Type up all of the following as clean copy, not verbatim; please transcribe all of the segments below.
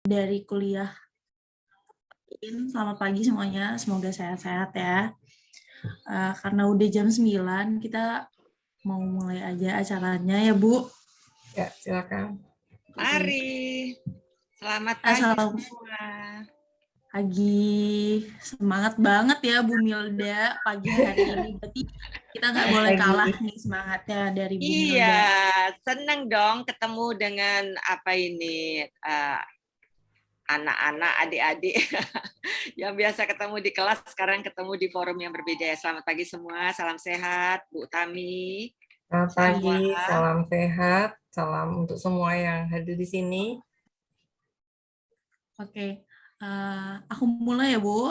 dari kuliah. Selamat pagi semuanya, semoga sehat-sehat ya. Karena udah jam 9, kita mau mulai aja acaranya ya, Bu. Ya, silakan. Mari. Selamat pagi semua. Pagi. Semangat banget ya Bu Milda pagi hari ini. Berarti kita nggak boleh kalah nih semangatnya dari Bu Milda. Iya, seneng dong ketemu dengan anak-anak, adik-adik yang biasa ketemu di kelas, sekarang ketemu di forum yang berbeda. Selamat pagi semua, salam sehat, Bu Tami. Selamat pagi, salam sehat, salam untuk semua yang hadir di sini. Oke, aku mulai ya Bu.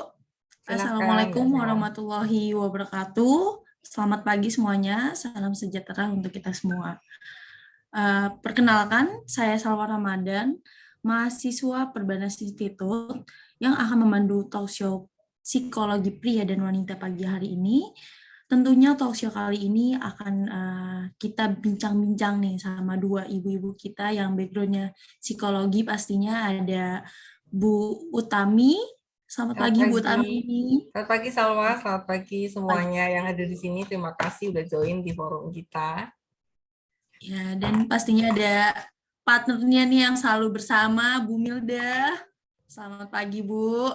Silakan. Assalamualaikum warahmatullahi wabarakatuh. Selamat pagi semuanya, salam sejahtera untuk kita semua. Perkenalkan, saya Salwa Ramadan, mahasiswa Perbanas Institut yang akan memandu talk show psikologi pria dan wanita pagi hari ini. Tentunya talk show kali ini akan kita bincang-bincang nih sama dua ibu-ibu kita yang background-nya psikologi. Pastinya ada Bu Utami. Selamat pagi Bu Utami. Selamat pagi Salwa, selamat pagi semuanya yang hadir di sini. Terima kasih udah join di forum kita. Ya, dan pastinya ada partnernya nih yang selalu bersama, Bu Milda. Selamat pagi, Bu.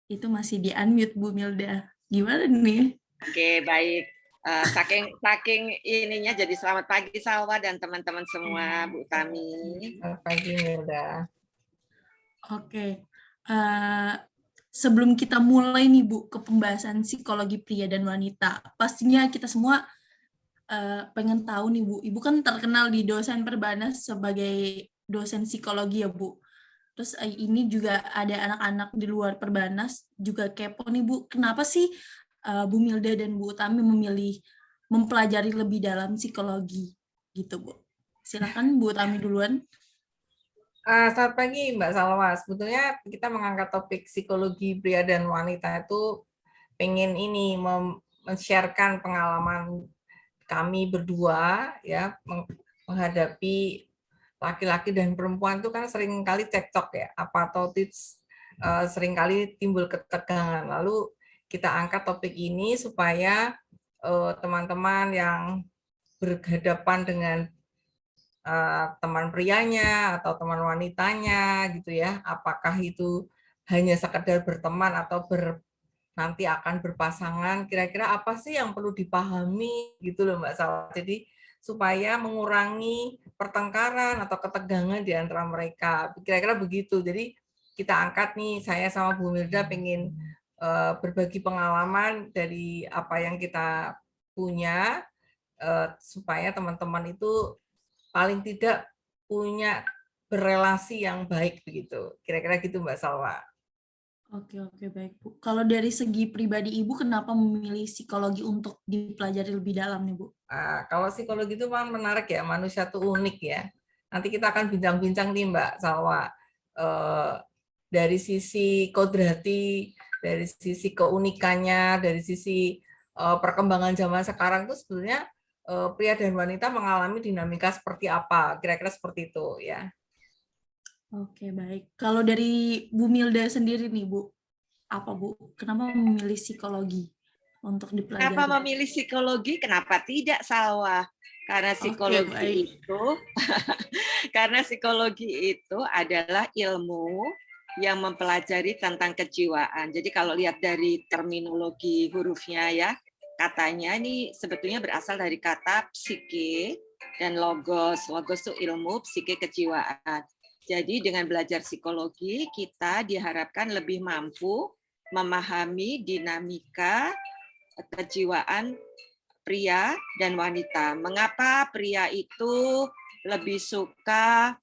Itu masih di-unmute, Bu Milda. Gimana nih? Oke, baik. Saking ininya jadi selamat pagi Salwa dan teman-teman semua, Bu Tami. Selamat pagi, Milda. Oke. Sebelum kita mulai nih, Bu, ke pembahasan psikologi pria dan wanita, pastinya kita semua pengen tahu nih, Bu. Ibu kan terkenal di dosen Perbanas sebagai dosen psikologi ya, Bu. Terus ini juga ada anak-anak di luar Perbanas juga kepo nih, Bu. Kenapa sih Bu Milda dan Bu Utami memilih mempelajari lebih dalam psikologi gitu, Bu? Silakan Bu Utami duluan. Selamat pagi Mbak Salwa. Sebetulnya kita mengangkat topik psikologi pria dan wanita itu pengen ini men-sharekan pengalaman kami berdua ya menghadapi laki-laki dan perempuan itu kan sering kali cekcok ya, sering kali timbul ketegangan. Lalu kita angkat topik ini supaya teman-teman yang berhadapan dengan teman prianya atau teman wanitanya gitu ya, apakah itu hanya sekedar berteman atau nanti akan berpasangan, kira-kira apa sih yang perlu dipahami gitu loh Mbak Salwa. Jadi supaya mengurangi pertengkaran atau ketegangan di antara mereka. Kira-kira begitu. Jadi kita angkat nih, saya sama Bu Milda pengen berbagi pengalaman dari apa yang kita punya supaya teman-teman itu paling tidak punya berelasi yang baik begitu. Kira-kira gitu Mbak Salwa. Oke, baik Bu. Kalau dari segi pribadi Ibu, kenapa memilih psikologi untuk dipelajari lebih dalam nih Bu? Kalau psikologi itu kan menarik ya, manusia tuh unik ya. Nanti kita akan bincang-bincang nih Mbak Salwa. Dari sisi kodrati, dari sisi keunikannya, dari sisi perkembangan zaman sekarang itu sebenarnya pria dan wanita mengalami dinamika seperti apa, kira-kira seperti itu ya. Oke, baik. Kalau dari Bu Milda sendiri nih, Bu, apa Bu? Kenapa memilih psikologi untuk dipelajari? Kenapa memilih psikologi? Kenapa tidak Salwa? Karena psikologi karena psikologi itu adalah ilmu yang mempelajari tentang kejiwaan. Jadi kalau lihat dari terminologi hurufnya ya, katanya ini sebetulnya berasal dari kata psike dan logos. Logos itu ilmu, psike kejiwaan. Jadi dengan belajar psikologi, kita diharapkan lebih mampu memahami dinamika kejiwaan pria dan wanita. Mengapa pria itu lebih suka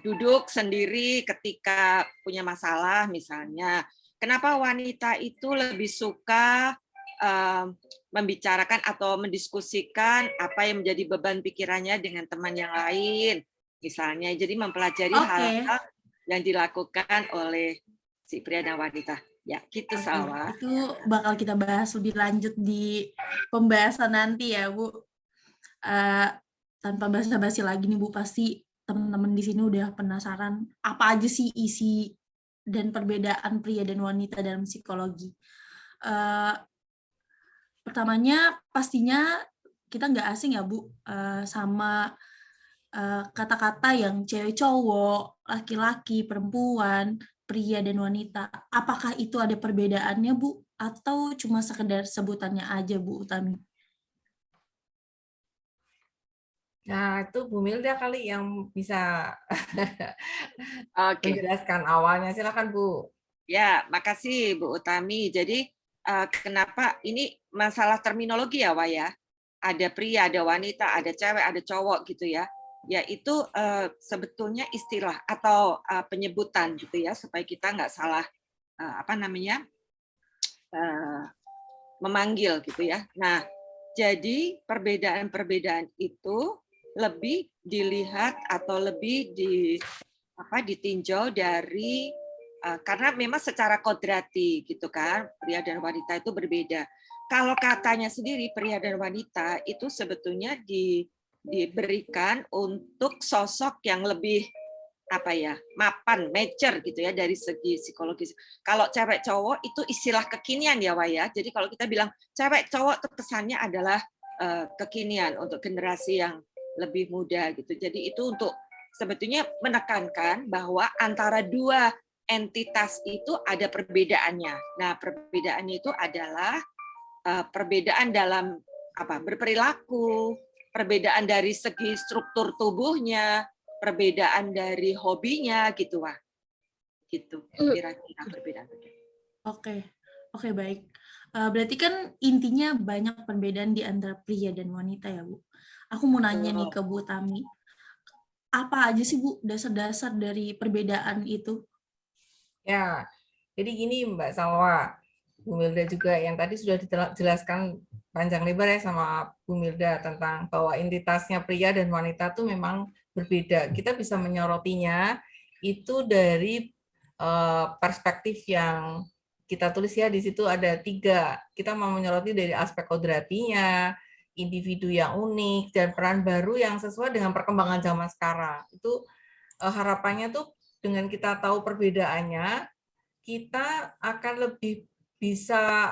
duduk sendiri ketika punya masalah misalnya? Kenapa wanita itu lebih suka membicarakan atau mendiskusikan apa yang menjadi beban pikirannya dengan teman yang lain? Misalnya, jadi mempelajari hal-hal yang dilakukan oleh si pria dan wanita. Ya, gitu Salwa. Itu bakal kita bahas lebih lanjut di pembahasan nanti ya, Bu. Tanpa basa-basi lagi nih, Bu, pasti teman-teman di sini udah penasaran apa aja sih isi dan perbedaan pria dan wanita dalam psikologi. Pertamanya pastinya kita nggak asing ya Bu sama kata-kata yang cewek cowok, laki-laki, perempuan, pria dan wanita. Apakah itu ada perbedaannya Bu? Atau cuma sekedar sebutannya aja Bu Utami? Nah, itu Bu Milda kali yang bisa Oke. menjelaskan awalnya. Silakan Bu. Ya, makasih Bu Utami. Jadi kenapa ini masalah terminologi ya, Wak ya? Ada pria, ada wanita, ada cewek, ada cowok gitu ya. Ya itu sebetulnya istilah atau penyebutan gitu ya, supaya kita nggak salah memanggil gitu ya. Nah, jadi perbedaan-perbedaan itu lebih dilihat atau lebih ditinjau dari karena memang secara kodrati gitu kan, pria dan wanita itu berbeda. Kalau katanya sendiri pria dan wanita itu sebetulnya diberikan untuk sosok yang lebih mapan, mature gitu ya dari segi psikologis. Kalau cewek cowok itu istilah kekinian ya, Wak ya. Jadi kalau kita bilang cewek cowok itu kesannya adalah kekinian untuk generasi yang lebih muda gitu. Jadi itu untuk sebetulnya menekankan bahwa antara dua entitas itu ada perbedaannya. Nah, perbedaannya itu adalah perbedaan dalam berperilaku, perbedaan dari segi struktur tubuhnya, perbedaan dari hobinya gitu, Wak. Gitu kira-kira perbedaan. Oke, baik. Berarti kan intinya banyak perbedaan di antara pria dan wanita ya, Bu. Aku mau nanya nih ke Bu Tami. Apa aja sih, Bu, dasar-dasar dari perbedaan itu? Ya, jadi gini Mbak Salwa, Bu Milda juga yang tadi sudah dijelaskan panjang lebar ya sama Bu Milda tentang bahwa entitasnya pria dan wanita itu memang berbeda. Kita bisa menyorotinya itu dari perspektif yang kita tulis ya, di situ ada 3. Kita mau menyoroti dari aspek kodratinya, individu yang unik, dan peran baru yang sesuai dengan perkembangan zaman sekarang. Itu harapannya tuh dengan kita tahu perbedaannya, kita akan lebih bisa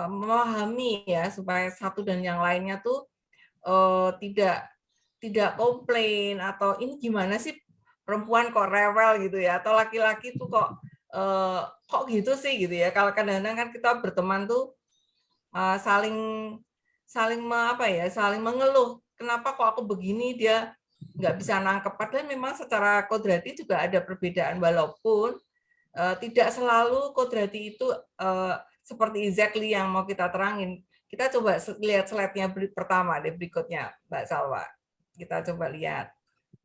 memahami ya, supaya satu dan yang lainnya tuh tidak komplain atau ini gimana sih perempuan kok rewel gitu ya, atau laki-laki tuh kok gitu sih gitu ya. Kalau kadang-kadang kan kita berteman tuh saling mengeluh, kenapa kok aku begini, dia nggak bisa nangkep. Padahal memang secara kodrati juga ada perbedaan, walaupun tidak selalu kodrati itu seperti exactly yang mau kita terangin. Kita coba lihat slide-nya pertama deh, berikutnya Mbak Salwa. Kita coba lihat.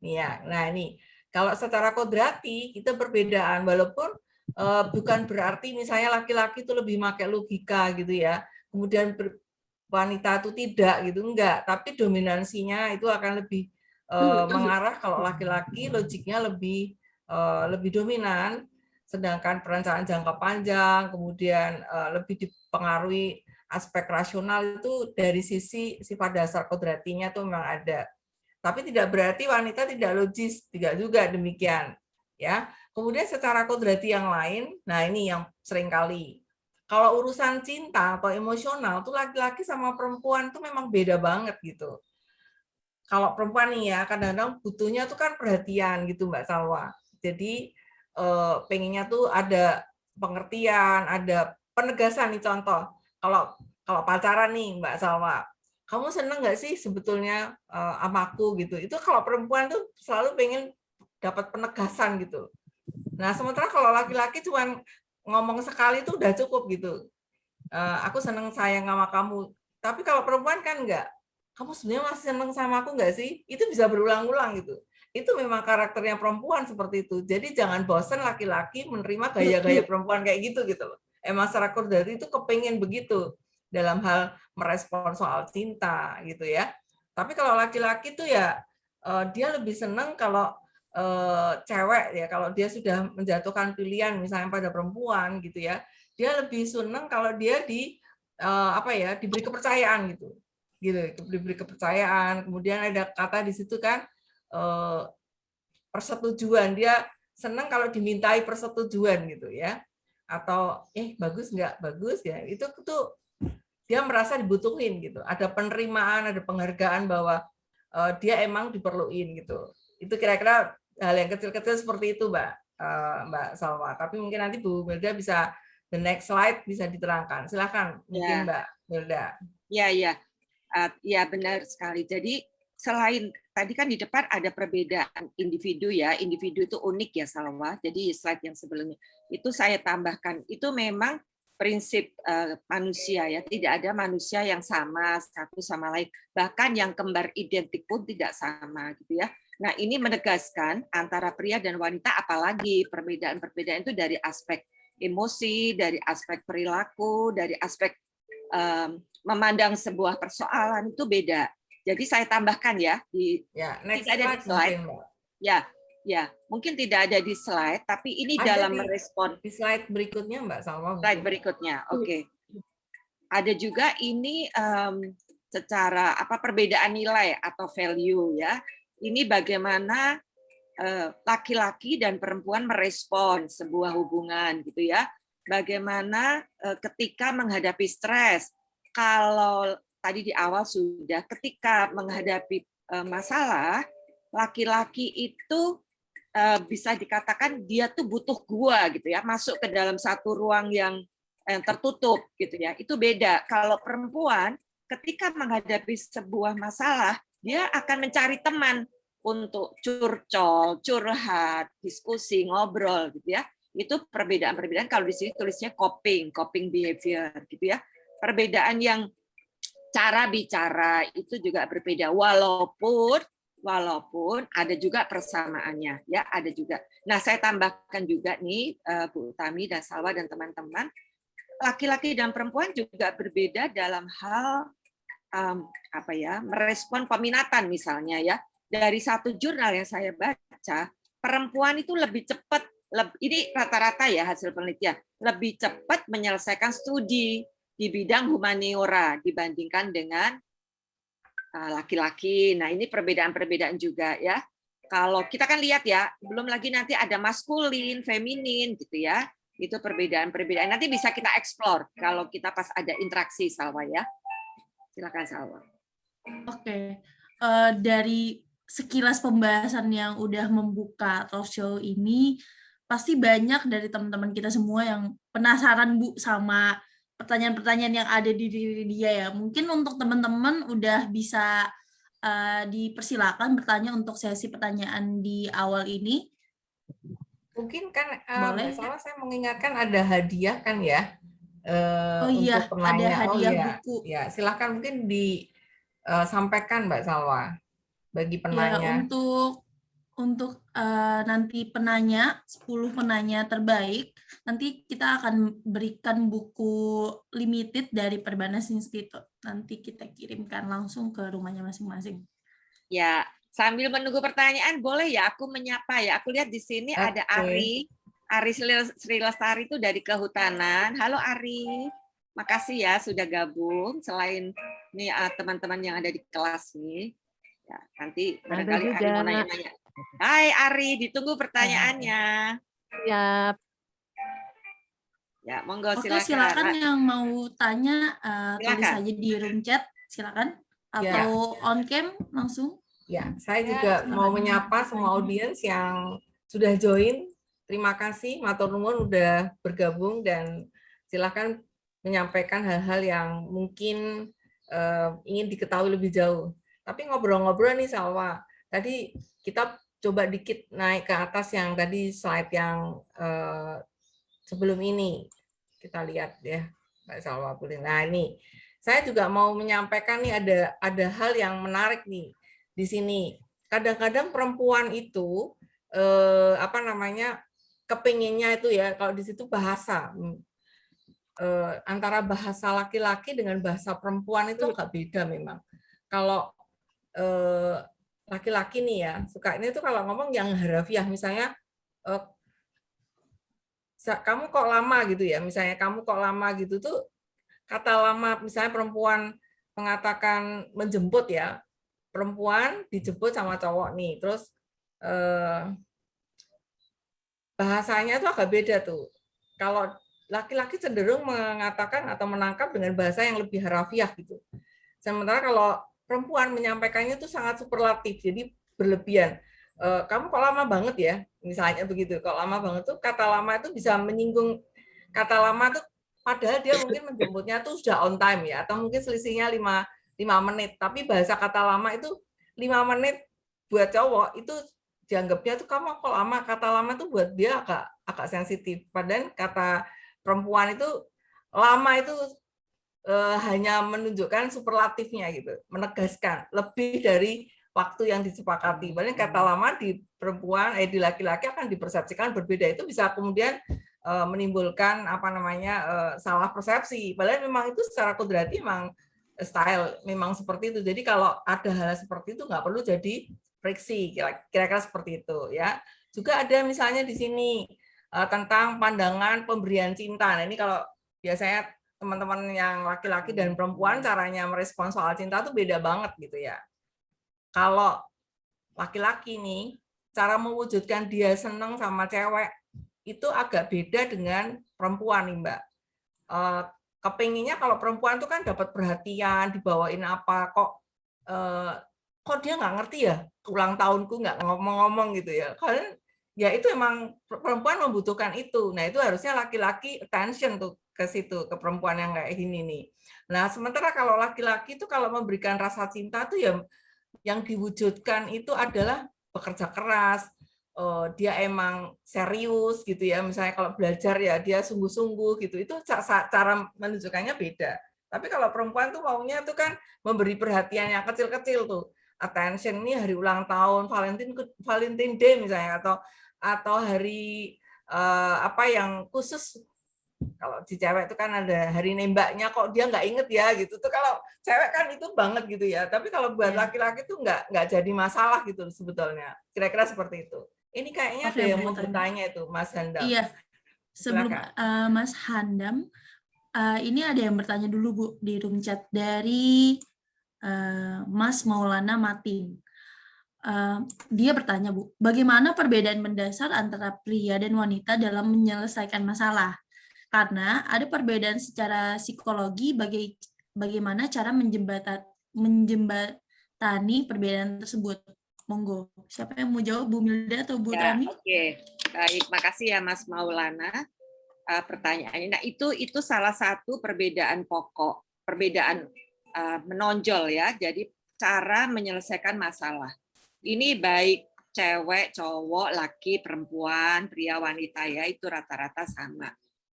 Nih ya. Nah ini, kalau secara kodrati kita perbedaan, walaupun bukan berarti misalnya laki-laki itu lebih pakai logika gitu ya, kemudian wanita itu tidak gitu, enggak. Tapi dominansinya itu akan lebih mengarah kalau laki-laki logiknya lebih dominan, sedangkan perencanaan jangka panjang kemudian lebih dipengaruhi aspek rasional itu dari sisi sifat dasar kodratinya tuh memang ada. Tapi tidak berarti wanita tidak logis, tidak juga demikian. Ya. Kemudian secara kodrati yang lain, nah ini yang sering kali. Kalau urusan cinta atau emosional tuh laki-laki sama perempuan tuh memang beda banget gitu. Kalau perempuan nih ya, kadang-kadang butuhnya tuh kan perhatian gitu Mbak Salwa. Jadi pengennya tuh ada pengertian, ada penegasan nih, contoh. Kalau pacaran nih Mbak Salwa, kamu seneng nggak sih sebetulnya sama aku gitu. Itu kalau perempuan tuh selalu pengen dapat penegasan gitu. Nah, sementara kalau laki-laki cuma ngomong sekali itu udah cukup gitu. Aku seneng sayang sama kamu. Tapi kalau perempuan kan enggak. Kamu sebenarnya masih seneng sama aku enggak sih? Itu bisa berulang-ulang gitu. Itu memang karakternya perempuan seperti itu. Jadi jangan bosan laki-laki menerima gaya-gaya perempuan kayak gitu gitu loh. Emang secara kodrat itu kepengen begitu dalam hal merespon soal cinta gitu ya. Tapi kalau laki-laki tuh ya dia lebih seneng kalau cewek ya, kalau dia sudah menjatuhkan pilihan misalnya pada perempuan gitu ya, dia lebih seneng kalau dia diberi kepercayaan gitu, diberi kepercayaan. Kemudian ada kata di situ kan persetujuan, dia senang kalau dimintai persetujuan gitu ya, atau bagus nggak bagus ya, itu tuh dia merasa dibutuhin gitu, ada penerimaan, ada penghargaan bahwa dia emang diperluin gitu. Itu kira-kira hal yang kecil-kecil seperti itu, Mbak Salwa. Tapi mungkin nanti Bu Milda bisa, the next slide bisa diterangkan. Silakan mungkin Mbak Milda. Ya benar sekali. Jadi selain tadi kan di depan ada perbedaan individu ya, individu itu unik ya Salwa. Jadi slide yang sebelumnya itu saya tambahkan, itu memang prinsip manusia ya, tidak ada manusia yang sama satu sama lain, bahkan yang kembar identik pun tidak sama gitu ya. Nah ini menegaskan antara pria dan wanita, apalagi perbedaan-perbedaan itu dari aspek emosi, dari aspek perilaku, dari aspek memandang sebuah persoalan itu beda. Jadi saya tambahkan ya next tidak ada di slide. Mungkin tidak ada di slide, tapi ini ada dalam merespon di slide berikutnya Mbak Salwa. Slide berikutnya, oke. Ada juga ini secara perbedaan nilai atau value ya. Ini bagaimana laki-laki dan perempuan merespon sebuah hubungan gitu ya. Bagaimana ketika menghadapi stres. Kalau tadi di awal sudah, ketika menghadapi masalah, laki-laki itu bisa dikatakan dia tuh butuh gua gitu ya, masuk ke dalam satu ruang yang tertutup gitu ya. Itu beda. Kalau perempuan ketika menghadapi sebuah masalah, dia akan mencari teman untuk curcol, curhat, diskusi, ngobrol gitu ya. Itu perbedaan-perbedaan. Kalau di sini tulisnya coping behavior gitu ya. Perbedaan yang cara bicara itu juga berbeda, walaupun ada juga persamaannya ya, ada juga. Nah, saya tambahkan juga nih Bu Utami dan Salwa dan teman-teman, laki-laki dan perempuan juga berbeda dalam hal merespon peminatan misalnya ya. Dari satu jurnal yang saya baca, perempuan itu lebih cepat, ini rata-rata ya hasil penelitian, lebih cepat menyelesaikan studi di bidang humaniora dibandingkan dengan laki-laki. Nah, ini perbedaan-perbedaan juga ya. Kalau kita kan lihat ya, belum lagi nanti ada maskulin, feminin gitu ya. Itu perbedaan-perbedaan. Nanti bisa kita explore kalau kita pas ada interaksi, Salwa ya. Silakan Salwa. Oke. Dari sekilas pembahasan yang udah membuka talk show ini, pasti banyak dari teman-teman kita semua yang penasaran Bu sama pertanyaan-pertanyaan yang ada di diri dia ya. Mungkin untuk teman-teman udah bisa dipersilakan bertanya untuk sesi pertanyaan di awal ini. Mungkin kan Mbak Salwa, saya mengingatkan ada hadiah kan ya untuk penanya. Ada hadiah buku. Ya, silakan mungkin disampaikan Mbak Salwa bagi penanya. Ya, untuk nanti penanya, 10 penanya terbaik, nanti kita akan berikan buku limited dari Perbanas Institute. Nanti kita kirimkan langsung ke rumahnya masing-masing. Ya, sambil menunggu pertanyaan, boleh ya aku menyapa ya. Aku lihat di sini ada Ari Sri Lestari itu dari Kehutanan. Halo Ari, makasih ya sudah gabung. Selain nih teman-teman yang ada di kelas nih, ya, nanti barangkali Ari mau nanya-nanya. Hai Ari, ditunggu pertanyaannya. Siap. Ya, monggo silakan. Oke, silakan yang mau tanya tulis saja di room chat, silakan. Atau on cam langsung. Ya, saya juga mau menyapa semua audiens yang sudah join. Terima kasih, matur nuwun udah bergabung dan silakan menyampaikan hal-hal yang mungkin ingin diketahui lebih jauh. Tapi ngobrol-ngobrol nih Salwa, tadi kita coba dikit naik ke atas yang tadi slide yang sebelum ini. Kita lihat ya, Mbak Salwa. Nah ini, saya juga mau menyampaikan nih ada hal yang menarik nih di sini. Kadang-kadang perempuan itu kepinginnya itu ya, kalau di situ bahasa antara bahasa laki-laki dengan bahasa perempuan itu agak beda memang. Kalau laki-laki nih ya, suka ini tuh kalau ngomong yang harafiah, misalnya kamu kok lama gitu ya, misalnya kamu kok lama gitu tuh, kata lama, misalnya perempuan mengatakan menjemput ya, perempuan dijemput sama cowok nih, terus bahasanya tuh agak beda tuh. Kalau laki-laki cenderung mengatakan atau menangkap dengan bahasa yang lebih harafiah gitu. Sementara kalau perempuan menyampaikannya itu sangat superlatif, jadi berlebihan. Kamu kok lama banget ya, misalnya begitu. Kalau lama banget tuh kata lama itu bisa menyinggung, kata lama tuh padahal dia mungkin menjemputnya tuh sudah on time ya, atau mungkin selisihnya 5 menit, tapi bahasa kata lama itu 5 menit buat cowok itu dianggapnya tuh kamu kok lama, kata lama tuh buat dia agak sensitif. Padahal kata perempuan itu lama itu hanya menunjukkan superlatifnya gitu, menegaskan lebih dari waktu yang disepakati. Padahal kata lama di perempuan, di laki-laki akan dipersepsikan berbeda. Itu bisa kemudian menimbulkan salah persepsi. Padahal memang itu secara kodrati memang style memang seperti itu. Jadi kalau ada hal seperti itu nggak perlu jadi friksi, kira-kira seperti itu ya. Juga ada misalnya di sini tentang pandangan pemberian cinta. Nah, ini kalau biasanya teman-teman yang laki-laki dan perempuan caranya merespon soal cinta tuh beda banget gitu ya. Kalau laki-laki nih, cara mewujudkan dia seneng sama cewek itu agak beda dengan perempuan nih Mbak. Kepinginnya kalau perempuan tuh kan dapat perhatian, dibawain apa, kok dia nggak ngerti ya ulang tahunku nggak ngomong-ngomong gitu ya. Karena ya itu emang perempuan membutuhkan itu. Nah itu harusnya laki-laki attention tuh ke situ, ke perempuan yang kayak gini nih. Nah sementara kalau laki-laki itu kalau memberikan rasa cinta tuh ya yang diwujudkan itu adalah bekerja keras, dia emang serius gitu ya. Misalnya kalau belajar ya dia sungguh-sungguh gitu. Itu cara menunjukkannya beda. Tapi kalau perempuan tuh maunya tuh kan memberi perhatian yang kecil-kecil tuh. Attention ini hari ulang tahun, Valentine Day misalnya, atau hari apa yang khusus. Kalau di cewek itu kan ada hari nembaknya, kok dia nggak inget ya gitu. Tuh kalau cewek kan itu banget gitu ya. Tapi kalau buat laki-laki tuh nggak jadi masalah gitu sebetulnya. Kira-kira seperti itu. Ini kayaknya ada yang mau bertanya itu, Mas Handam. Iya, sebelum Mas Handam, ini ada yang bertanya dulu Bu di room chat dari Mas Maulana Matin. Dia bertanya Bu, bagaimana perbedaan mendasar antara pria dan wanita dalam menyelesaikan masalah? Karena ada perbedaan secara psikologi bagaimana cara menjembatani perbedaan tersebut. Monggo, siapa yang mau jawab, Bu Milda atau Bu Tami? Oke, baik, makasih ya Mas Maulana pertanyaannya. Nah itu salah satu perbedaan pokok, perbedaan menonjol ya. Jadi cara menyelesaikan masalah. Ini baik cewek, cowok, laki, perempuan, pria, wanita ya, itu rata-rata sama.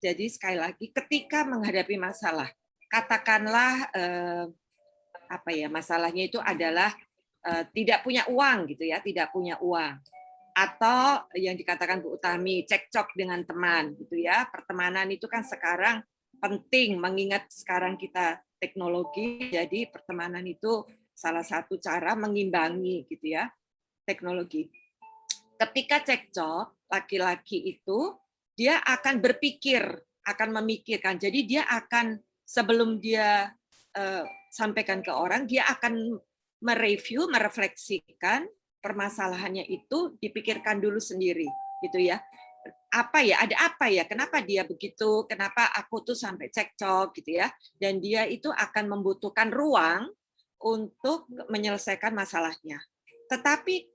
Jadi sekali lagi ketika menghadapi masalah, katakanlah masalahnya itu adalah tidak punya uang gitu ya, tidak punya uang, atau yang dikatakan Bu Utami cekcok dengan teman gitu ya. Pertemanan itu kan sekarang penting mengingat sekarang kita teknologi, jadi pertemanan itu salah satu cara mengimbangi gitu ya teknologi. Ketika cekcok, laki-laki itu dia akan berpikir, akan memikirkan. Jadi dia akan sebelum dia sampaikan ke orang, dia akan mereview, merefleksikan permasalahannya itu, dipikirkan dulu sendiri, gitu ya. Ada apa ya? Kenapa dia begitu? Kenapa aku tuh sampai cekcok, gitu ya? Dan dia itu akan membutuhkan ruang untuk menyelesaikan masalahnya. Tetapi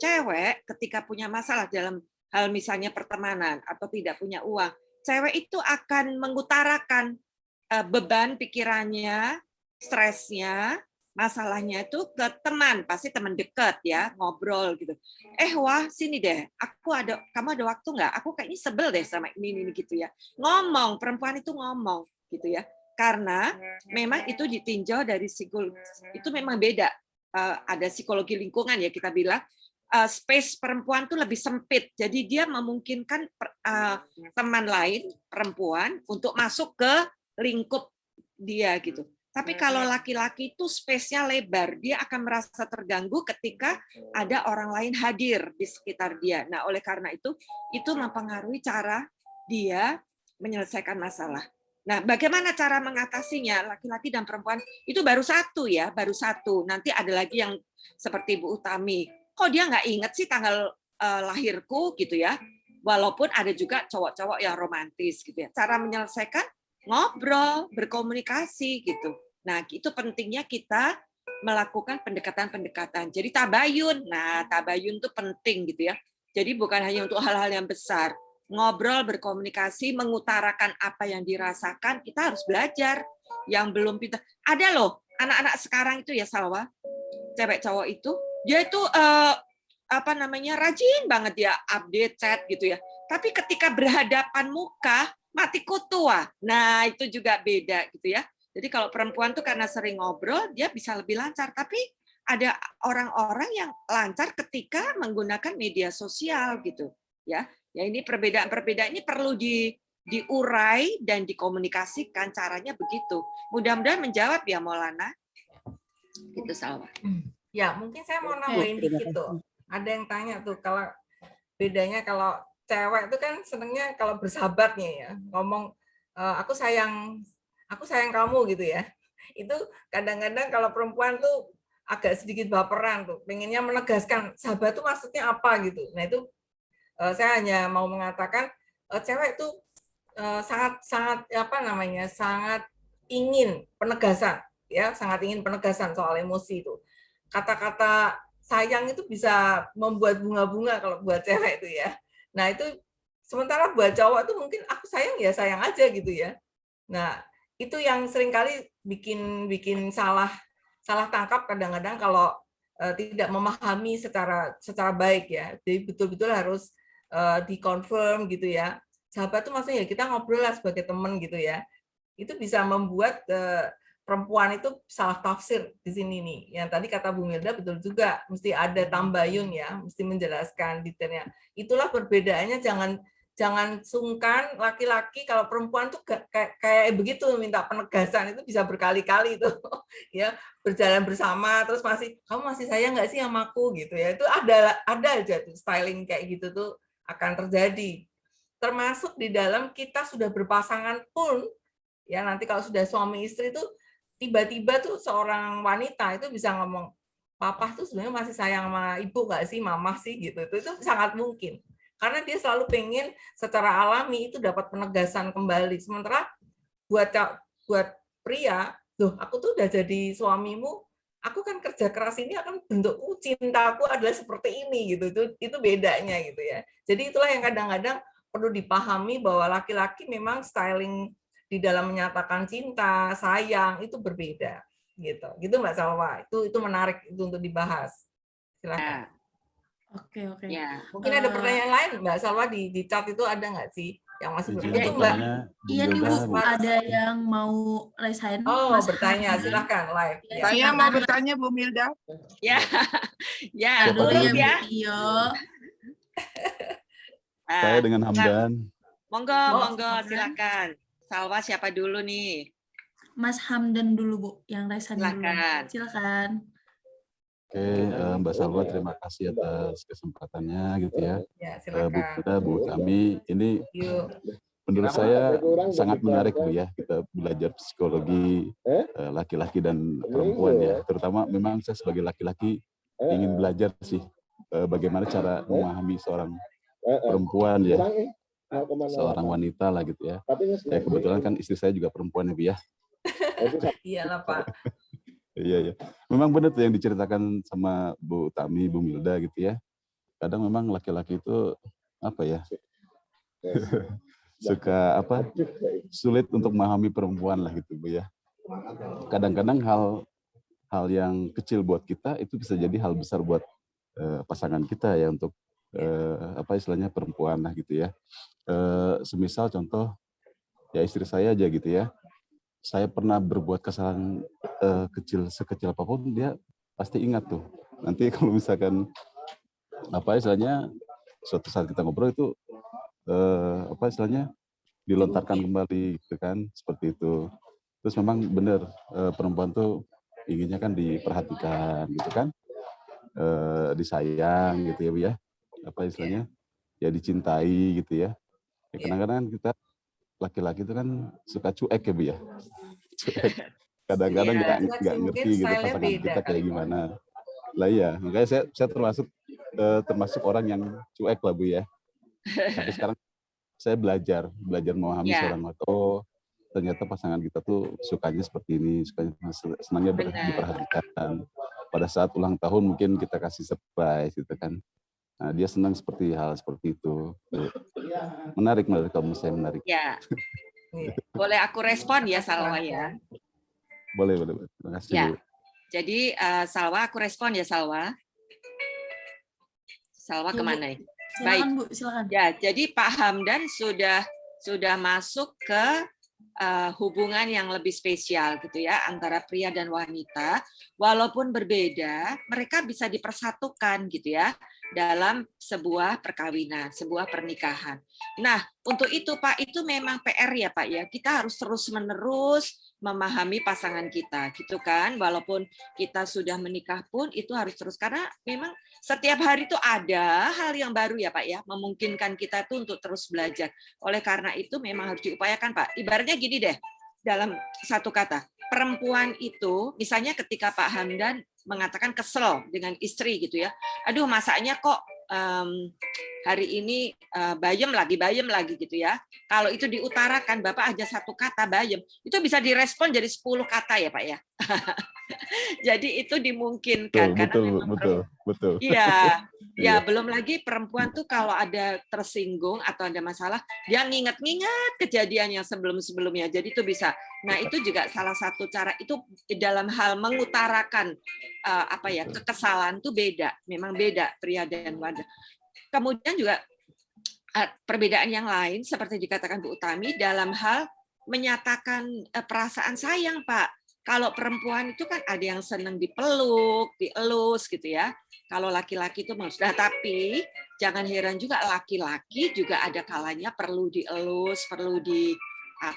cewek ketika punya masalah dalam hal misalnya pertemanan atau tidak punya uang, cewek itu akan mengutarakan beban pikirannya, stresnya, masalahnya itu ke teman, pasti teman dekat ya, ngobrol gitu. Wah sini deh, kamu ada waktu nggak? Aku kayaknya sebel deh sama ini gitu ya. Ngomong, perempuan itu ngomong gitu ya. Karena memang itu ditinjau dari psikologi, itu memang beda. Ada psikologi lingkungan ya kita bilang. Space perempuan tuh lebih sempit, jadi dia memungkinkan teman lain perempuan untuk masuk ke lingkup dia gitu. Tapi kalau laki-laki itu space-nya lebar, dia akan merasa terganggu ketika ada orang lain hadir di sekitar dia. Nah, oleh karena itu mempengaruhi cara dia menyelesaikan masalah. Nah, bagaimana cara mengatasinya? Laki-laki dan perempuan itu baru satu ya, baru satu. Nanti ada lagi yang seperti Bu Utami, kok dia nggak inget sih tanggal lahirku gitu ya. Walaupun ada juga cowok-cowok yang romantis gitu ya. Cara menyelesaikan ngobrol, berkomunikasi gitu. Nah, itu pentingnya kita melakukan pendekatan-pendekatan. Jadi tabayun. Nah, tabayun itu penting gitu ya. Jadi bukan hanya untuk hal-hal yang besar. Ngobrol, berkomunikasi, mengutarakan apa yang dirasakan, kita harus belajar. Yang belum pintar. Ada loh, anak-anak sekarang itu ya, Salwa, cewek cowok itu, dia itu rajin banget dia update chat gitu ya. Tapi ketika berhadapan muka, mati kutu. Nah, itu juga beda gitu ya. Jadi kalau perempuan tuh karena sering ngobrol, dia bisa lebih lancar. Tapi ada orang-orang yang lancar ketika menggunakan media sosial gitu ya. Ya ini perbedaan-perbedaan ini perlu diurai dan dikomunikasikan, caranya begitu. Mudah-mudahan menjawab ya Maulana. Gitu Salwa. Ya, mungkin saya mau nambahin dikit tuh. Ada yang tanya tuh, kalau bedanya kalau cewek itu kan senengnya kalau bersahabatnya ya, ngomong aku sayang kamu gitu ya. Itu kadang-kadang kalau perempuan tuh agak sedikit baperan tuh, pengennya menegaskan sahabat tuh maksudnya apa gitu. Nah itu saya hanya mau mengatakan cewek itu sangat ingin penegasan ya, sangat ingin penegasan soal emosi itu. Kata-kata sayang itu bisa membuat bunga-bunga kalau buat cewek itu ya. Nah itu sementara buat cowok itu mungkin aku sayang ya sayang aja gitu ya. Nah itu yang seringkali bikin salah tangkap kadang-kadang kalau tidak memahami secara baik ya. Jadi betul-betul harus dikonfirm gitu ya. Sahabat itu maksudnya ya kita ngobrol lah sebagai teman gitu ya. Itu bisa membuat perempuan itu salah tafsir di sini nih. Yang tadi kata Bu Milda betul juga, mesti ada tambayun ya, mesti menjelaskan detailnya. Itulah perbedaannya, jangan sungkan laki-laki kalau perempuan tuh kayak begitu minta penegasan itu bisa berkali-kali tuh ya, berjalan bersama terus kamu masih sayang nggak sih sama aku gitu ya. Itu ada aja tuh styling kayak gitu tuh akan terjadi. Termasuk di dalam kita sudah berpasangan pun ya, nanti kalau sudah suami istri tuh tiba-tiba tuh seorang wanita itu bisa ngomong, papa tuh sebenarnya masih sayang sama ibu nggak sih, mama sih gitu. Itu sangat mungkin. Karena dia selalu pengen secara alami itu dapat penegasan kembali. Sementara buat pria, loh aku tuh udah jadi suamimu, aku kan kerja keras ini akan bentukku, cintaku adalah seperti ini gitu. Itu bedanya gitu ya. Jadi itulah yang kadang-kadang perlu dipahami bahwa laki-laki memang styling di dalam menyatakan cinta, sayang itu berbeda gitu. Gitu Mbak Salwa. Itu menarik itu untuk dibahas. Silakan. Oke. Ya. Mungkin ada pertanyaan lain Mbak Salwa di chat itu ada nggak sih yang masih itu Mbak? Iya nih Bu, ada yang mau raise hand. Oh, bertanya, silakan live. Ya. Saya mau bertanya Bu Milda. Ya. Ya, dulu ya. Saya dengan Hamdan. Monggo, silakan. Salwa siapa dulu nih? Mas Hamdan dulu Bu, yang raise hand dulu. Silakan. Oke, Mbak Salwa terima kasih atas kesempatannya gitu ya. Ya, silakan. Bu Milda, Bu Tami, ini menurut saya sangat menarik Bu ya, kita belajar psikologi laki-laki dan perempuan ya. Terutama memang saya sebagai laki-laki ingin belajar sih bagaimana cara memahami seorang perempuan ya, seorang wanita lah gitu ya. Ya kebetulan kan istri saya juga perempuan ya Bu ya. Iyalah Pak. Iya. Memang benar tuh yang diceritakan sama Bu Tami, Bu Milda gitu ya. Kadang memang laki-laki itu apa ya? Suka sulit untuk memahami perempuan lah gitu Bu ya. Kadang-kadang hal yang kecil buat kita itu bisa jadi hal besar buat pasangan kita ya, untuk istilahnya perempuan lah gitu ya. Semisal contoh ya istri saya aja gitu ya. Saya pernah berbuat kesalahan sekecil apapun, dia pasti ingat tuh. Nanti kalau misalkan istilahnya suatu saat kita ngobrol itu istilahnya dilontarkan kembali gitu kan, seperti itu. Terus memang benar perempuan tuh inginnya kan diperhatikan gitu kan, disayang gitu ya Bu ya. Istilahnya ya dicintai gitu ya. Kadang-kadang kita laki-laki itu kan suka cuek ya Bu ya. Kadang-kadang nggak ngerti gitu pasangan kita kayak gimana. Lah iya, makanya saya termasuk orang yang cuek lah Bu ya. Tapi sekarang saya belajar memahami Ya, seorang wanita. Oh, ternyata pasangan kita tuh sukanya seperti ini, sukanya senangnya benar. diperhatikan. Pada saat ulang tahun mungkin kita kasih surprise gitu kan. Nah, dia senang hal seperti itu. Menarik kalau menurut saya menarik. Ya. Boleh aku respon ya, Salwa ya? Boleh. Terima kasih Ya. Bu. Jadi Salwa, aku respon ya, Salwa. Salwa Ya, Bu. kemana? Silakan Baik. Bu, silakan. Ya, jadi Pak Hamdan sudah masuk ke hubungan yang lebih spesial gitu ya antara pria dan wanita, walaupun berbeda, mereka bisa dipersatukan gitu ya dalam sebuah perkawinan, sebuah pernikahan. Nah, untuk itu Pak, itu memang PR ya Pak ya. Kita harus terus-menerus memahami pasangan kita gitu kan. Walaupun kita sudah menikah pun itu harus terus, karena memang setiap hari itu ada hal yang baru ya Pak ya, memungkinkan kita tuh untuk terus belajar. Oleh karena itu memang harus diupayakan Pak. Ibaratnya gini deh, dalam satu kata, perempuan itu misalnya ketika Pak Hamdan mengatakan kesel dengan istri gitu ya, aduh masaknya kok hari ini bayem lagi gitu ya. Kalau itu diutarakan, Bapak aja satu kata bayem, itu bisa direspon jadi 10 kata ya Pak ya. Jadi itu dimungkinkan Betul. Iya, ya belum lagi perempuan tuh kalau ada tersinggung atau ada masalah, dia nginget-nginget kejadian yang sebelum-sebelumnya. Jadi itu bisa. Nah itu juga salah satu cara itu dalam hal mengutarakan kekesalan tuh beda, memang beda pria dan wanita. Kemudian juga perbedaan yang lain seperti dikatakan Bu Utami dalam hal menyatakan perasaan sayang Pak. Kalau perempuan itu kan ada yang senang dipeluk, dielus gitu ya. Kalau laki-laki itu sudah, tapi jangan heran juga laki-laki juga ada kalanya perlu dielus, perlu dipeluk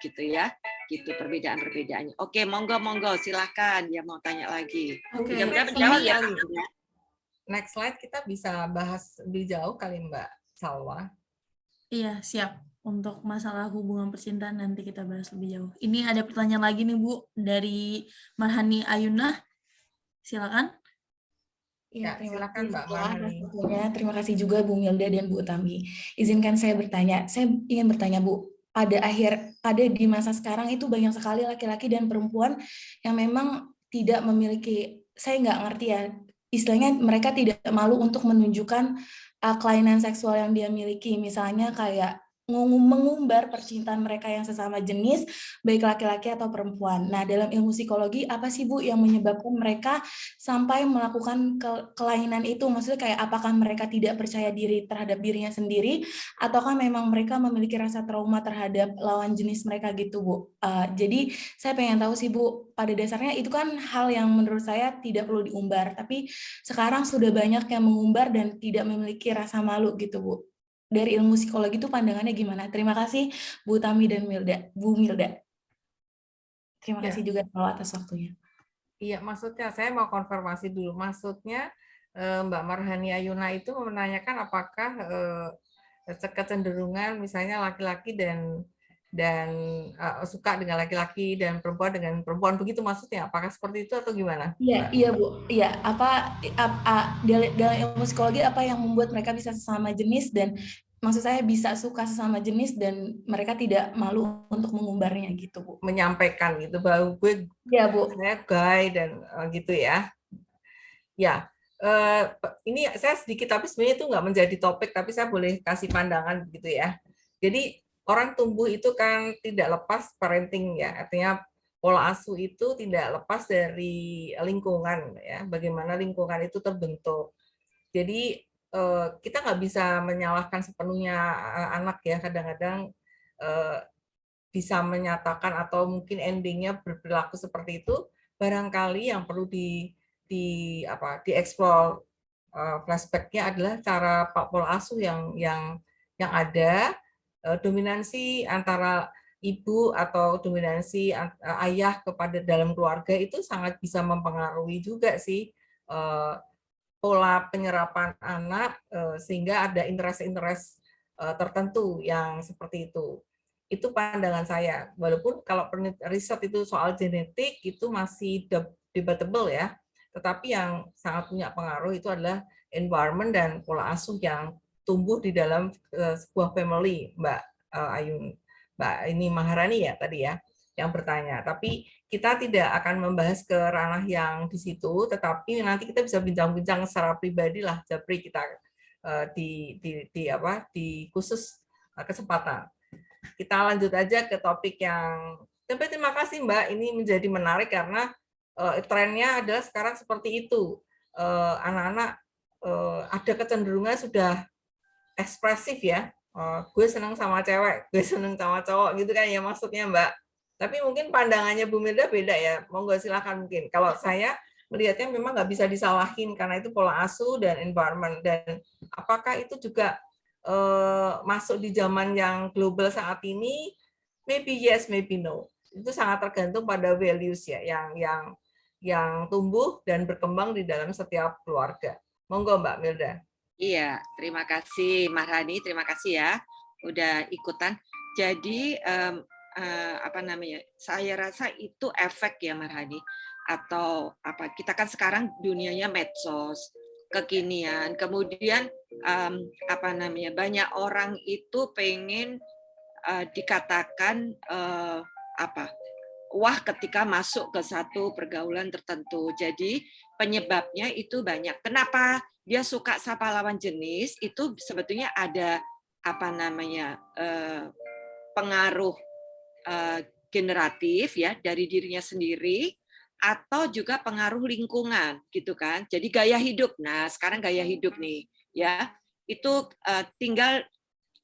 gitu ya. Gitu perbedaan-perbedaannya. Oke, monggo silakan ya mau tanya lagi. Oke, Mudah-mudahan menjawab ya. Next slide kita bisa bahas lebih jauh kali Mbak Salwa. Iya, siap. Untuk masalah hubungan percintaan nanti kita bahas lebih jauh. Ini ada pertanyaan lagi nih Bu dari Marhani Ayunah. Silakan. Ya, silakan Mbak Marhani. Terima kasih juga Bu Milda dan Bu Utami. Izinkan saya bertanya. Saya ingin bertanya Bu, pada di masa sekarang itu banyak sekali laki-laki dan perempuan yang memang tidak memiliki, saya nggak ngerti ya, istilahnya mereka tidak malu untuk menunjukkan kelainan seksual yang dia miliki, misalnya kayak mengumbar percintaan mereka yang sesama jenis, baik laki-laki atau perempuan. Nah, dalam ilmu psikologi, apa sih Bu yang menyebabkan mereka sampai melakukan kelainan itu? Maksudnya kayak apakah mereka tidak percaya diri terhadap dirinya sendiri, ataukah memang mereka memiliki rasa trauma terhadap lawan jenis mereka gitu Bu? Jadi saya pengen tahu sih Bu, pada dasarnya itu kan hal yang menurut saya tidak perlu diumbar, tapi sekarang sudah banyak yang mengumbar dan tidak memiliki rasa malu gitu Bu. Dari ilmu psikologi itu pandangannya gimana? Terima kasih Bu Tami dan Bu Milda. Terima kasih juga atas waktunya. Iya, maksudnya saya mau konfirmasi dulu. Maksudnya Mbak Marhani Ayuna itu menanyakan apakah kecenderungan misalnya laki-laki dan suka dengan laki-laki dan perempuan dengan perempuan, begitu maksudnya? Apakah seperti itu atau gimana? Iya Bu. Iya, dalam ilmu psikologi apa yang membuat mereka bisa sesama jenis, dan maksud saya bisa suka sesama jenis dan mereka tidak malu untuk mengumbarnya gitu Bu. Menyampaikan gitu bahwa gue saya gay dan gitu ya. Ya, ini saya sedikit, tapi sebenarnya itu nggak menjadi topik, tapi saya boleh kasih pandangan begitu ya. Jadi orang tumbuh itu kan tidak lepas parenting ya, artinya pola asuh itu tidak lepas dari lingkungan ya, bagaimana lingkungan itu terbentuk. Jadi kita nggak bisa menyalahkan sepenuhnya anak ya, kadang-kadang bisa menyatakan atau mungkin endingnya berperilaku seperti itu, barangkali yang perlu dieksplor flashback-nya adalah cara pola asuh yang ada, dominansi antara ibu atau dominansi ayah kepada dalam keluarga itu sangat bisa mempengaruhi juga sih pola penyerapan anak, sehingga ada interest tertentu yang seperti itu. Itu pandangan saya. Walaupun kalau riset itu soal genetik itu masih debatable ya. Tetapi yang sangat punya pengaruh itu adalah environment dan pola asuh yang tumbuh di dalam sebuah family, Mbak Ayun, Mbak ini Maharani ya tadi ya yang bertanya. Tapi kita tidak akan membahas ke ranah yang di situ, tetapi nanti kita bisa bincang-bincang secara pribadi lah, Japri, kita di khusus kesempatan. Kita lanjut aja ke topik yang. Tapi terima kasih Mbak, ini menjadi menarik karena trennya adalah sekarang seperti itu. Anak-anak ada kecenderungan sudah ekspresif ya. Gue seneng sama cewek, gue seneng sama cowok gitu kan ya maksudnya Mbak. Tapi mungkin pandangannya Bu Milda beda ya. Monggo silakan mungkin. Kalau saya melihatnya memang nggak bisa disalahin karena itu pola asuh dan environment. Dan apakah itu juga masuk di zaman yang global saat ini? Maybe yes, maybe no. Itu sangat tergantung pada values ya yang tumbuh dan berkembang di dalam setiap keluarga. Monggo Mbak Milda. Iya, terima kasih Maharani, terima kasih ya udah ikutan. Jadi saya rasa itu efek ya Maharani, atau apa, kita kan sekarang dunianya medsos, kekinian, kemudian banyak orang itu pengen dikatakan wah ketika masuk ke satu pergaulan tertentu. Jadi penyebabnya itu banyak. Kenapa dia suka sapa lawan jenis? Itu sebetulnya ada pengaruh generatif ya dari dirinya sendiri, atau juga pengaruh lingkungan gitu kan. Jadi gaya hidup. Nah, sekarang gaya hidup nih ya. Itu tinggal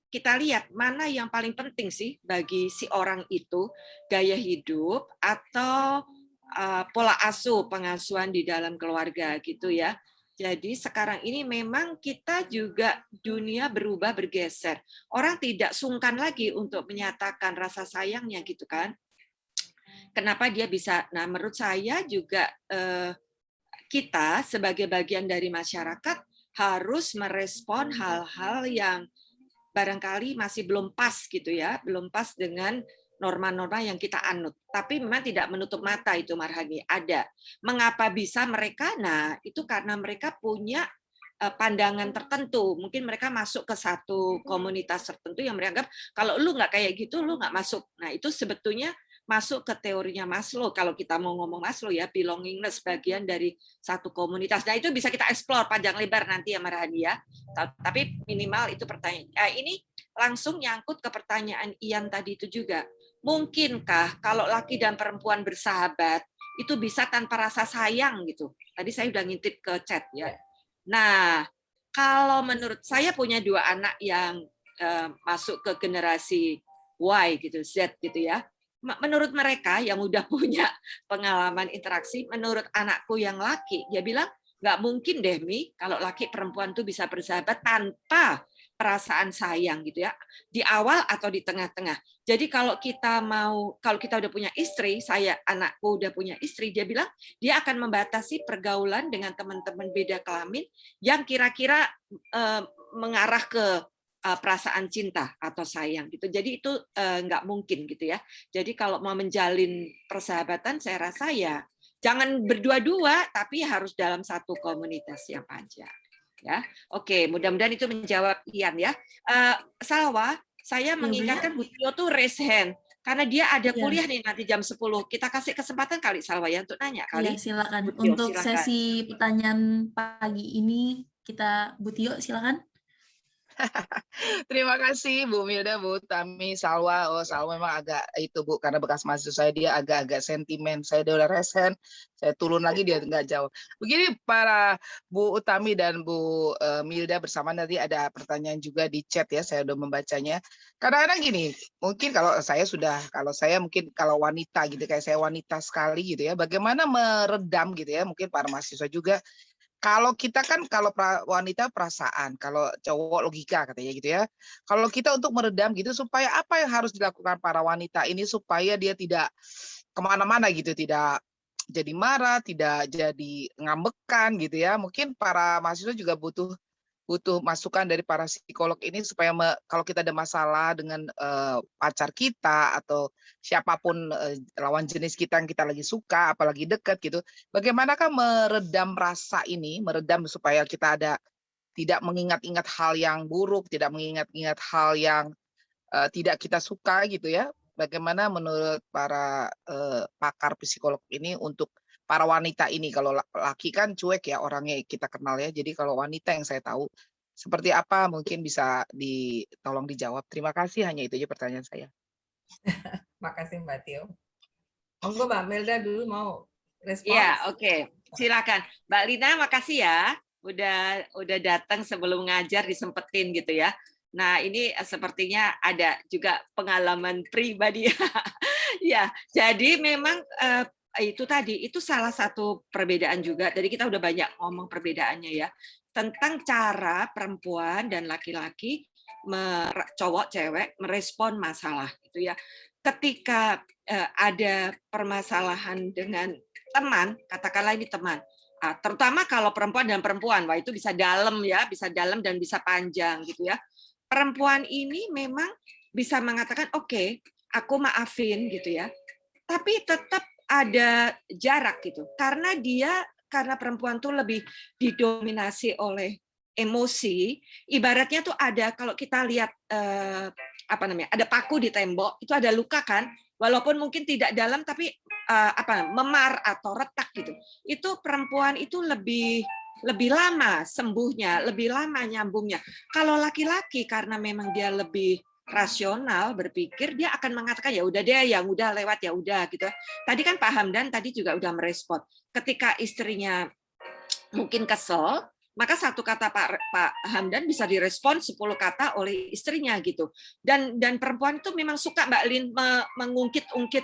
kita lihat mana yang paling penting sih bagi si orang itu, gaya hidup atau pola asuh, pengasuhan di dalam keluarga gitu ya. Jadi sekarang ini memang kita juga dunia berubah, bergeser. Orang tidak sungkan lagi untuk menyatakan rasa sayangnya gitu kan. Kenapa dia bisa? Nah, menurut saya juga kita sebagai bagian dari masyarakat harus merespon hal-hal yang barangkali masih belum pas gitu ya, belum pas dengan norma-norma yang kita anut. Tapi memang tidak menutup mata itu Marhani, ada. Mengapa bisa mereka? Nah, itu karena mereka punya pandangan tertentu. Mungkin mereka masuk ke satu komunitas tertentu yang mereka anggap kalau lu nggak kayak gitu, lu nggak masuk. Nah, itu sebetulnya masuk ke teorinya Maslow. Kalau kita mau ngomong Maslow ya, belongingness, bagian dari satu komunitas. Nah, itu bisa kita explore panjang lebar nanti ya Marhani ya. Tapi minimal itu pertanyaan. Ini langsung nyangkut ke pertanyaan Ian tadi itu juga. Mungkinkah kalau laki dan perempuan bersahabat itu bisa tanpa rasa sayang gitu? Tadi saya udah ngintip ke chat ya. Nah, kalau menurut saya punya 2 anak yang masuk ke generasi Y gitu, Z gitu ya. Menurut mereka yang udah punya pengalaman interaksi, menurut anakku yang laki, dia bilang nggak mungkin deh Mi, kalau laki perempuan tuh bisa bersahabat tanpa perasaan sayang gitu ya, di awal atau di tengah-tengah. Jadi kalau kita udah punya istri, anakku udah punya istri, dia bilang dia akan membatasi pergaulan dengan teman-teman beda kelamin yang kira-kira mengarah ke perasaan cinta atau sayang gitu. Jadi itu nggak mungkin gitu ya. Jadi kalau mau menjalin persahabatan, saya rasa ya jangan berdua-dua, tapi harus dalam satu komunitas yang panjang. Ya, oke. Mudah-mudahan itu menjawab Ian ya. Salwa, saya mengingatkan Bu Tio tuh raise hand karena dia ada kuliah nih nanti jam 10. Kita kasih kesempatan kali Salwa ya untuk nanya kali. Ya, silakan. Tio, untuk silakan. sesi pertanyaan pagi ini kita Bu Tio silakan. Terima kasih Bu Milda, Bu Tami, Salwa. Oh, Salwa memang agak itu Bu, karena bekas mahasiswa saya dia agak-agak sentimen. Saya udah resen, saya turun lagi dia nggak jauh. Begini para Bu Utami dan Bu Milda bersama, nanti ada pertanyaan juga di chat ya, saya udah membacanya. Kadang-kadang gini, mungkin kalau saya mungkin kalau wanita gitu, kayak saya wanita sekali gitu ya, bagaimana meredam gitu ya, mungkin para mahasiswa juga. Kalau kita kan wanita perasaan, kalau cowok logika katanya gitu ya. Kalau kita untuk meredam gitu, supaya apa yang harus dilakukan para wanita ini supaya dia tidak kemana-mana gitu, tidak jadi marah, tidak jadi ngambekan gitu ya. Mungkin para mahasiswa juga butuh butuh masukan dari para psikolog ini supaya kalau kita ada masalah dengan pacar kita atau siapapun lawan jenis kita yang kita lagi suka, apalagi dekat gitu, bagaimanakah meredam rasa ini, meredam supaya kita tidak mengingat-ingat hal yang buruk, tidak mengingat-ingat hal yang tidak kita suka gitu ya. Bagaimana menurut para pakar psikolog ini untuk para wanita ini? Kalau laki kan cuek ya orangnya kita kenal ya. Jadi kalau wanita yang saya tahu seperti apa mungkin bisa tolong dijawab. Terima kasih, hanya itu aja pertanyaan saya. Makasih Mbak Tio. Monggo Mbak Melda dulu mau respons. Ya, oke. Silakan. Mbak Lina, makasih ya. Udah datang sebelum ngajar disempetin gitu ya. Nah, ini sepertinya ada juga pengalaman pribadi. Ya, jadi memang itu tadi, itu salah satu perbedaan juga. Jadi kita udah banyak ngomong perbedaannya ya. Tentang cara perempuan dan laki-laki, cowok, cewek, merespon masalah. Gitu ya. Ketika ada permasalahan dengan teman, katakanlah ini teman, terutama kalau perempuan dan perempuan, wah itu bisa dalam ya, bisa dalam dan bisa panjang gitu ya. Perempuan ini memang bisa mengatakan oke, aku maafin gitu ya, tapi tetap ada jarak gitu, karena perempuan tuh lebih didominasi oleh emosi. Ibaratnya tuh ada, kalau kita lihat ada paku di tembok, itu ada luka kan, walaupun mungkin tidak dalam tapi memar atau retak gitu. Itu perempuan itu lebih lama sembuhnya, lebih lama nyambungnya. Kalau laki-laki karena memang dia lebih rasional berpikir, dia akan mengatakan ya udah deh, yang udah lewat ya udah gitu. Tadi kan Pak Hamdan tadi juga udah merespon. Ketika istrinya mungkin kesel, maka satu kata Pak Hamdan bisa direspon 10 kata oleh istrinya gitu. Dan perempuan itu memang suka Mbak Lin mengungkit-ungkit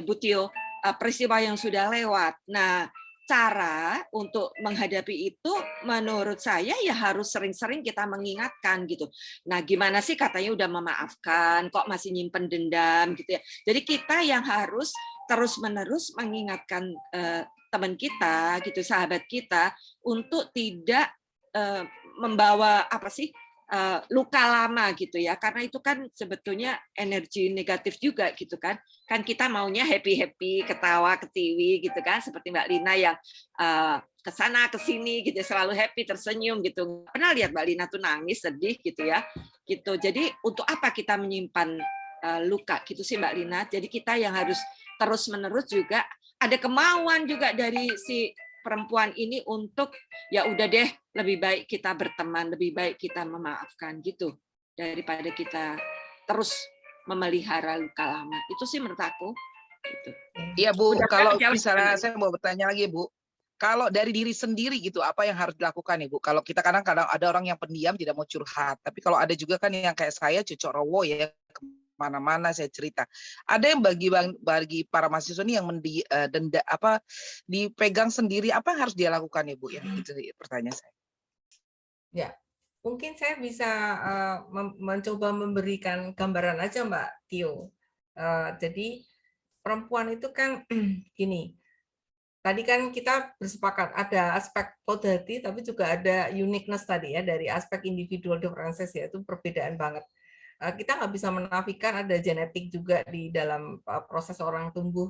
Bu Tio, peristiwa yang sudah lewat. Nah, cara untuk menghadapi itu menurut saya ya harus sering-sering kita mengingatkan gitu. Nah, gimana sih katanya udah memaafkan, kok masih nyimpen dendam gitu ya. Jadi kita yang harus terus-menerus mengingatkan teman kita gitu, sahabat kita untuk tidak membawa luka lama gitu ya, karena itu kan sebetulnya energi negatif juga gitu kan kita maunya happy ketawa ketiwi gitu kan, seperti Mbak Lina yang kesana kesini gitu selalu happy tersenyum gitu, pernah lihat Mbak Lina tuh nangis sedih gitu ya gitu. Jadi untuk apa kita menyimpan luka gitu sih Mbak Lina. Jadi kita yang harus terus menerus juga ada kemauan juga dari si perempuan ini untuk ya udah deh, lebih baik kita berteman, lebih baik kita memaafkan gitu daripada kita terus memelihara luka lama. Itu sih menurut aku gitu. Iya Bu, kalau misalnya saya mau bertanya lagi Bu, kalau dari diri sendiri gitu apa yang harus dilakukan Ibu? Kalau kita kadang-kadang ada orang yang pendiam tidak mau curhat, tapi kalau ada juga kan yang kayak saya cucok rowo ya, mana-mana saya cerita. Ada yang bagi para mahasiswa ini yang dipegang sendiri, apa yang harus dia lakukan Ibu? Ya, itu pertanyaan saya. Ya, mungkin saya bisa mencoba memberikan gambaran aja Mbak Tio. Jadi perempuan itu kan gini, tadi kan kita bersepakat ada aspek kodratri, tapi juga ada uniqueness tadi ya, dari aspek individual differences, yaitu perbedaan banget. Kita nggak bisa menafikan ada genetik juga di dalam proses orang tumbuh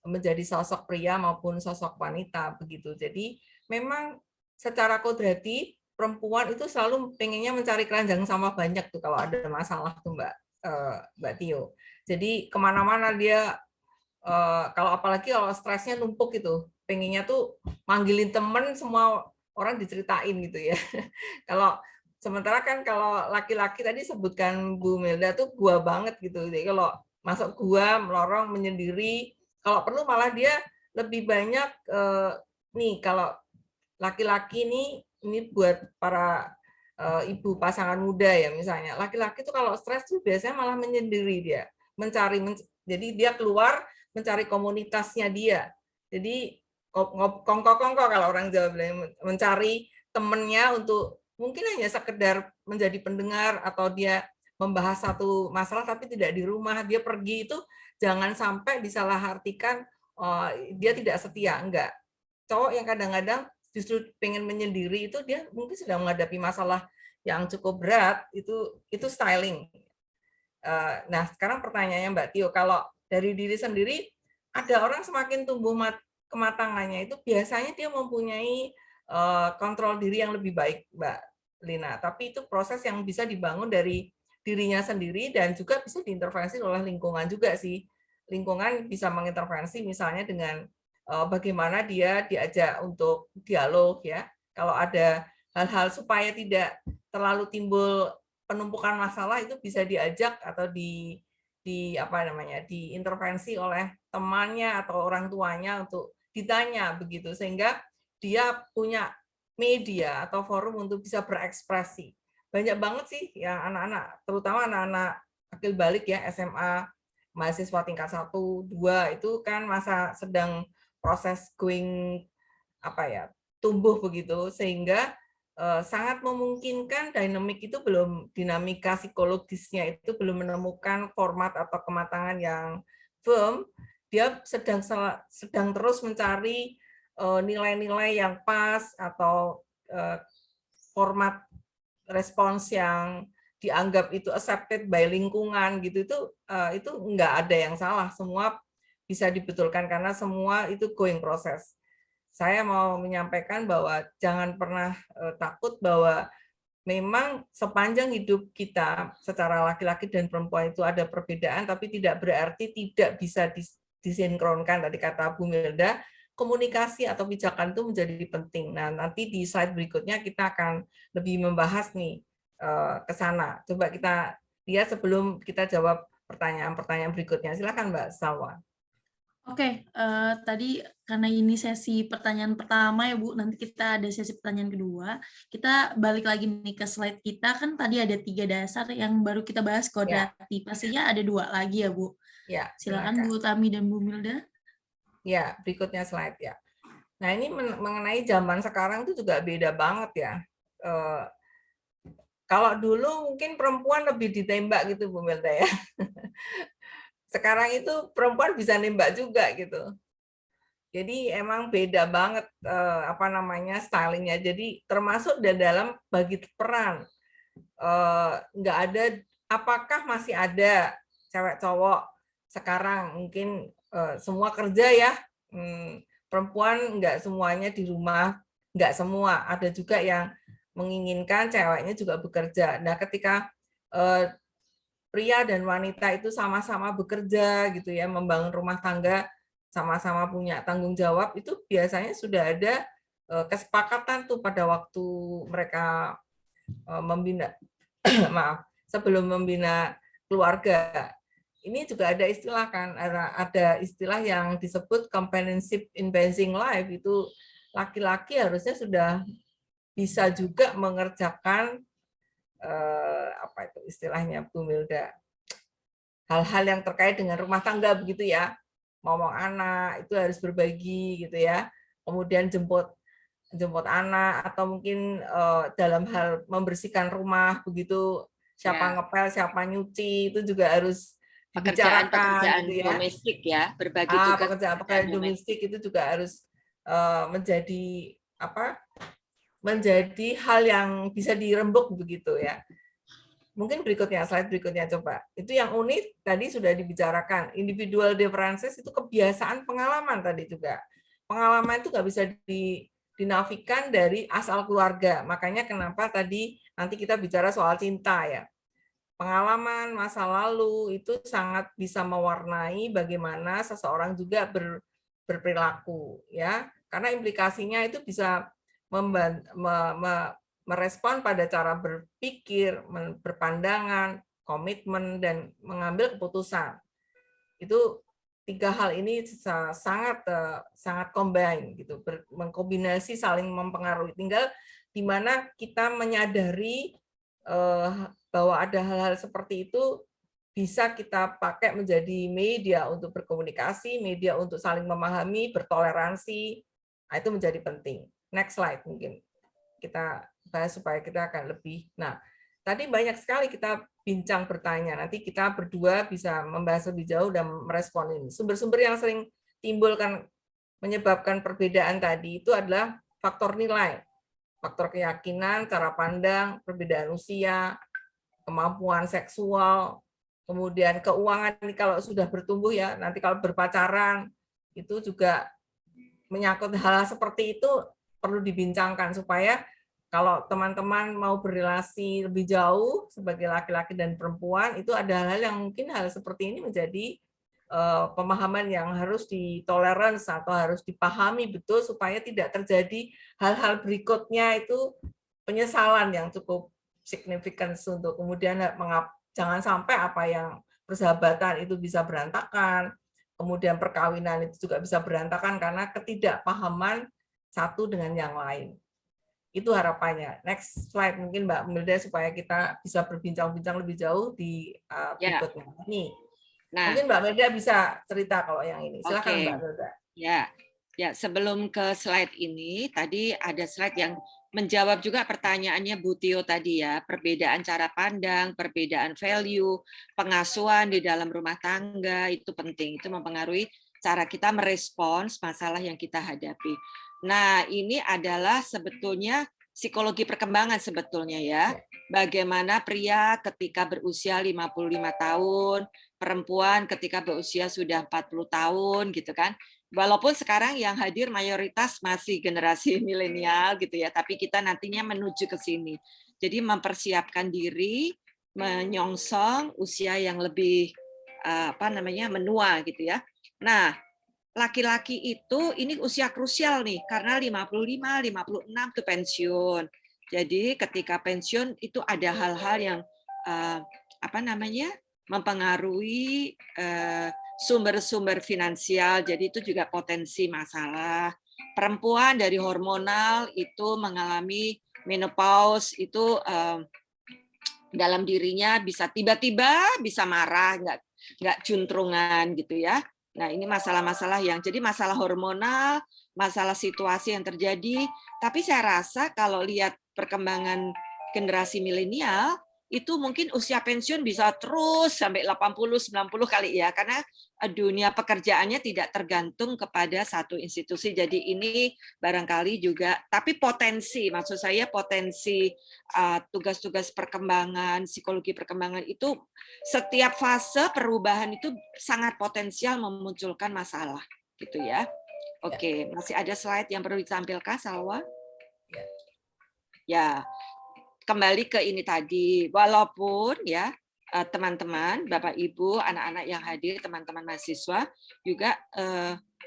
menjadi sosok pria maupun sosok wanita begitu. Jadi memang secara kodrati perempuan itu selalu pengennya mencari keranjang sama banyak tuh kalau ada masalah tuh Mbak Tio. Jadi kemana-mana dia kalau apalagi kalau stresnya numpuk gitu, pengennya tuh manggilin temen, semua orang diceritain gitu ya. Kalau sementara kan kalau laki-laki tadi sebutkan Bu Melda tuh gua banget gitu. Jadi kalau masuk gua, melorong, menyendiri, kalau perlu malah dia lebih banyak nih kalau laki-laki ini buat para ibu pasangan muda ya misalnya. Laki-laki tuh kalau stres tuh biasanya malah menyendiri dia, jadi dia keluar mencari komunitasnya dia. Jadi kongko-kongko kalau orang Jawa bilang, mencari temennya untuk mungkin hanya sekedar menjadi pendengar atau dia membahas satu masalah tapi tidak di rumah, dia pergi itu jangan sampai disalahartikan dia tidak setia, enggak. Cowok yang kadang-kadang justru pengen menyendiri, itu dia mungkin sedang menghadapi masalah yang cukup berat, itu styling. Nah, sekarang pertanyaannya Mbak Tio, kalau dari diri sendiri, ada orang semakin tumbuh kematangannya itu biasanya dia mempunyai kontrol diri yang lebih baik, Mbak Lina. Tapi itu proses yang bisa dibangun dari dirinya sendiri dan juga bisa diintervensi oleh lingkungan juga sih. Lingkungan bisa mengintervensi misalnya dengan bagaimana dia diajak untuk dialog ya. Kalau ada hal-hal supaya tidak terlalu timbul penumpukan masalah, itu bisa diajak atau diintervensi oleh temannya atau orang tuanya untuk ditanya begitu, sehingga dia punya media atau forum untuk bisa berekspresi. Banyak banget sih yang anak-anak, terutama anak-anak akil balik ya, SMA, mahasiswa tingkat 1, 2, itu kan masa sedang proses tumbuh begitu, sehingga sangat memungkinkan dinamika psikologisnya itu belum menemukan format atau kematangan yang firm. Dia sedang terus mencari nilai-nilai yang pas atau format respons yang dianggap itu accepted by lingkungan gitu. Itu nggak ada yang salah, semua bisa dibetulkan karena semua itu going process. Saya mau menyampaikan bahwa jangan pernah takut bahwa memang sepanjang hidup kita secara laki-laki dan perempuan itu ada perbedaan, tapi tidak berarti tidak bisa disinkronkan. Tadi kata Bu Milda, komunikasi atau pijakan itu menjadi penting. Nah, nanti di slide berikutnya kita akan lebih membahas nih ke sana. Coba kita lihat sebelum kita jawab pertanyaan-pertanyaan berikutnya. Silakan Mbak Salwa. Oke, tadi karena ini sesi pertanyaan pertama ya Bu, nanti kita ada sesi pertanyaan kedua. Kita balik lagi nih ke slide kita, kan tadi ada 3 dasar yang baru kita bahas kodrati. Pastinya ada 2 lagi ya Bu. Ya, silakan Bu Tami dan Bu Milda. Ya, berikutnya slide ya. Nah, ini mengenai zaman sekarang itu juga beda banget ya. Kalau dulu mungkin perempuan lebih ditembak gitu Bu Milda ya. Sekarang itu perempuan bisa nembak juga gitu. Jadi emang beda banget stylingnya. Jadi termasuk dalam bagi peran. Nggak ada, apakah masih ada cewek cowok sekarang mungkin semua kerja ya, perempuan nggak semuanya di rumah, nggak semua, ada juga yang menginginkan ceweknya juga bekerja. Nah, ketika pria dan wanita itu sama-sama bekerja gitu ya, membangun rumah tangga, sama-sama punya tanggung jawab, itu biasanya sudah ada kesepakatan tuh pada waktu mereka membina sebelum membina keluarga. Ini juga ada istilah kan, ada istilah yang disebut companionship in basic life, itu laki-laki harusnya sudah bisa juga mengerjakan apa itu istilahnya Bu Milda, hal-hal yang terkait dengan rumah tangga begitu ya, ngomong anak itu harus berbagi gitu ya, kemudian jemput anak, atau mungkin dalam hal membersihkan rumah begitu, siapa ngepel, siapa nyuci, itu juga harus dibicarakan pekerjaan gitu ya. Domestik ya, berbagi tugas pekerjaan domestik itu juga harus menjadi hal yang bisa dirembuk begitu ya. Mungkin slide berikutnya coba. Itu yang unik tadi sudah dibicarakan. Individual differences itu kebiasaan, pengalaman tadi juga. Pengalaman itu nggak bisa dinafikan dari asal keluarga. Makanya kenapa tadi nanti kita bicara soal cinta ya. Pengalaman masa lalu itu sangat bisa mewarnai bagaimana seseorang juga berperilaku ya. Karena implikasinya itu bisa merespon pada cara berpikir, berpandangan, komitmen, dan mengambil keputusan. Itu 3 hal ini sangat combine gitu, mengkombinasi, saling mempengaruhi. Tinggal di mana kita menyadari bahwa ada hal-hal seperti itu bisa kita pakai menjadi media untuk berkomunikasi, media untuk saling memahami, bertoleransi. Nah, itu menjadi penting. Next slide mungkin kita bahas supaya kita akan lebih. Nah, tadi banyak sekali kita bincang bertanya. Nanti kita berdua bisa membahas lebih jauh dan merespon ini. Sumber-sumber yang sering timbulkan menyebabkan perbedaan tadi itu adalah faktor nilai, faktor keyakinan, cara pandang, perbedaan usia, kemampuan seksual, kemudian keuangan. Ini kalau sudah bertumbuh ya, nanti kalau berpacaran itu juga menyangkut hal seperti itu perlu dibincangkan supaya kalau teman-teman mau berrelasi lebih jauh sebagai laki-laki dan perempuan, itu ada hal-hal yang mungkin hal seperti ini menjadi pemahaman yang harus ditoleransi atau harus dipahami betul supaya tidak terjadi hal-hal berikutnya itu penyesalan yang cukup signifikan untuk kemudian jangan sampai apa yang persahabatan itu bisa berantakan, kemudian perkawinan itu juga bisa berantakan karena ketidakpahaman satu dengan yang lain. Itu harapannya. Next slide mungkin Mbak Milda supaya kita bisa berbincang-bincang lebih jauh di berikutnya. Nih. Nah, mungkin Mbak Milda bisa cerita kalau yang ini. Silakan Mbak Milda. Ya, sebelum ke slide ini, tadi ada slide yang menjawab juga pertanyaannya Bu Tio tadi ya, perbedaan cara pandang, perbedaan value, pengasuhan di dalam rumah tangga, itu penting, itu mempengaruhi cara kita merespons masalah yang kita hadapi. Nah, ini adalah sebetulnya psikologi perkembangan sebetulnya ya. Bagaimana pria ketika berusia 55 tahun, perempuan ketika berusia sudah 40 tahun gitu kan. Walaupun sekarang yang hadir mayoritas masih generasi milenial gitu ya, tapi kita nantinya menuju ke sini. Jadi mempersiapkan diri menyongsong usia yang lebih menua gitu ya. Nah, laki-laki itu ini usia krusial nih karena 55, 56 itu pensiun. Jadi ketika pensiun itu ada hal-hal yang mempengaruhi sumber-sumber finansial, jadi itu juga potensi masalah. Perempuan dari hormonal itu mengalami menopause, itu dalam dirinya bisa tiba-tiba bisa marah, nggak juntrungan gitu ya. Nah, ini masalah-masalah yang jadi masalah hormonal, masalah situasi yang terjadi. Tapi saya rasa kalau lihat perkembangan generasi milenial, itu mungkin usia pensiun bisa terus sampai 80-90 kali ya, karena dunia pekerjaannya tidak tergantung kepada satu institusi. Jadi ini barangkali juga, tapi potensi, maksud saya potensi tugas-tugas perkembangan, psikologi perkembangan itu setiap fase perubahan itu sangat potensial memunculkan masalah, gitu ya. Oke, masih ada slide yang perlu ditampilkan, Salwa? Ya. Kembali ke ini tadi, walaupun ya teman-teman, Bapak Ibu, anak-anak yang hadir, teman-teman mahasiswa juga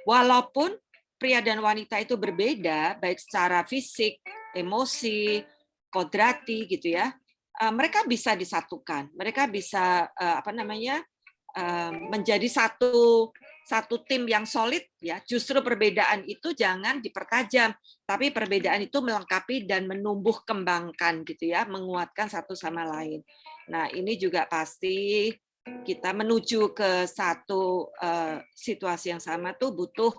walaupun pria dan wanita itu berbeda baik secara fisik, emosi, kodrati gitu ya, mereka bisa disatukan, mereka bisa menjadi satu tim yang solid ya. Justru perbedaan itu jangan dipertajam, tapi perbedaan itu melengkapi dan menumbuh kembangkan gitu ya, menguatkan satu sama lain. Nah, ini juga pasti kita menuju ke satu situasi yang sama tuh butuh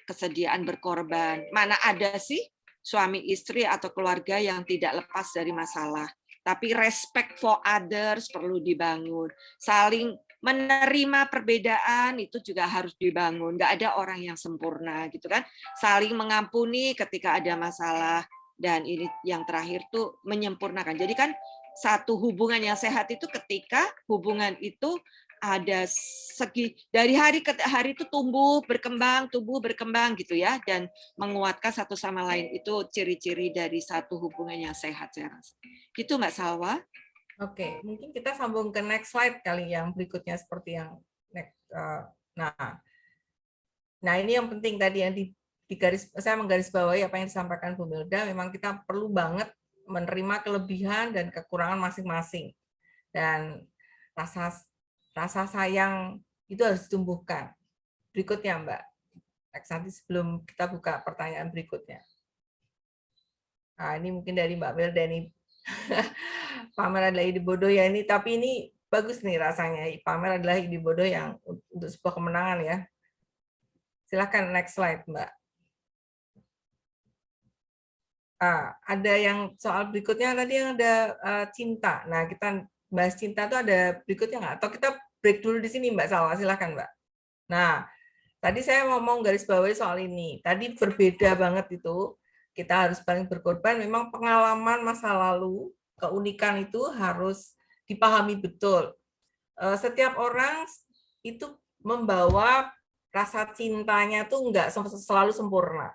kesediaan berkorban. Mana ada sih suami istri atau keluarga yang tidak lepas dari masalah. Tapi respect for others perlu dibangun. Saling menerima perbedaan itu juga harus dibangun. Nggak ada orang yang sempurna gitu kan. Saling mengampuni ketika ada masalah, dan ini yang terakhir tuh menyempurnakan. Jadi kan satu hubungan yang sehat itu ketika hubungan itu ada segi dari hari ke hari itu tumbuh berkembang gitu ya, dan menguatkan satu sama lain. Itu ciri-ciri dari satu hubungan yang sehat, saya rasa. Gitu Mbak Salwa. Oke, mungkin kita sambung ke next slide kali yang berikutnya seperti yang next. Nah ini yang penting tadi yang saya menggarisbawahi apa yang disampaikan Bu Milda. Memang kita perlu banget menerima kelebihan dan kekurangan masing-masing, dan rasa sayang itu harus ditumbuhkan. Berikutnya Mbak, nanti sebelum kita buka pertanyaan berikutnya. Nah ini mungkin dari Mbak Milda nih. Pamer adalah ide bodoh ya ini, tapi ini bagus nih rasanya. Pamer adalah ide bodoh yang untuk sebuah kemenangan ya. Silakan next slide Mbak. Ada yang soal berikutnya tadi yang ada cinta. Nah kita bahas cinta tuh ada berikutnya nggak? Atau kita break dulu di sini Mbak Salwa, silakan Mbak. Nah tadi saya ngomong garis bawahi soal ini. Tadi berbeda banget itu kita harus paling berkorban, memang pengalaman masa lalu, keunikan itu harus dipahami betul. Setiap orang itu membawa rasa cintanya tuh nggak selalu sempurna.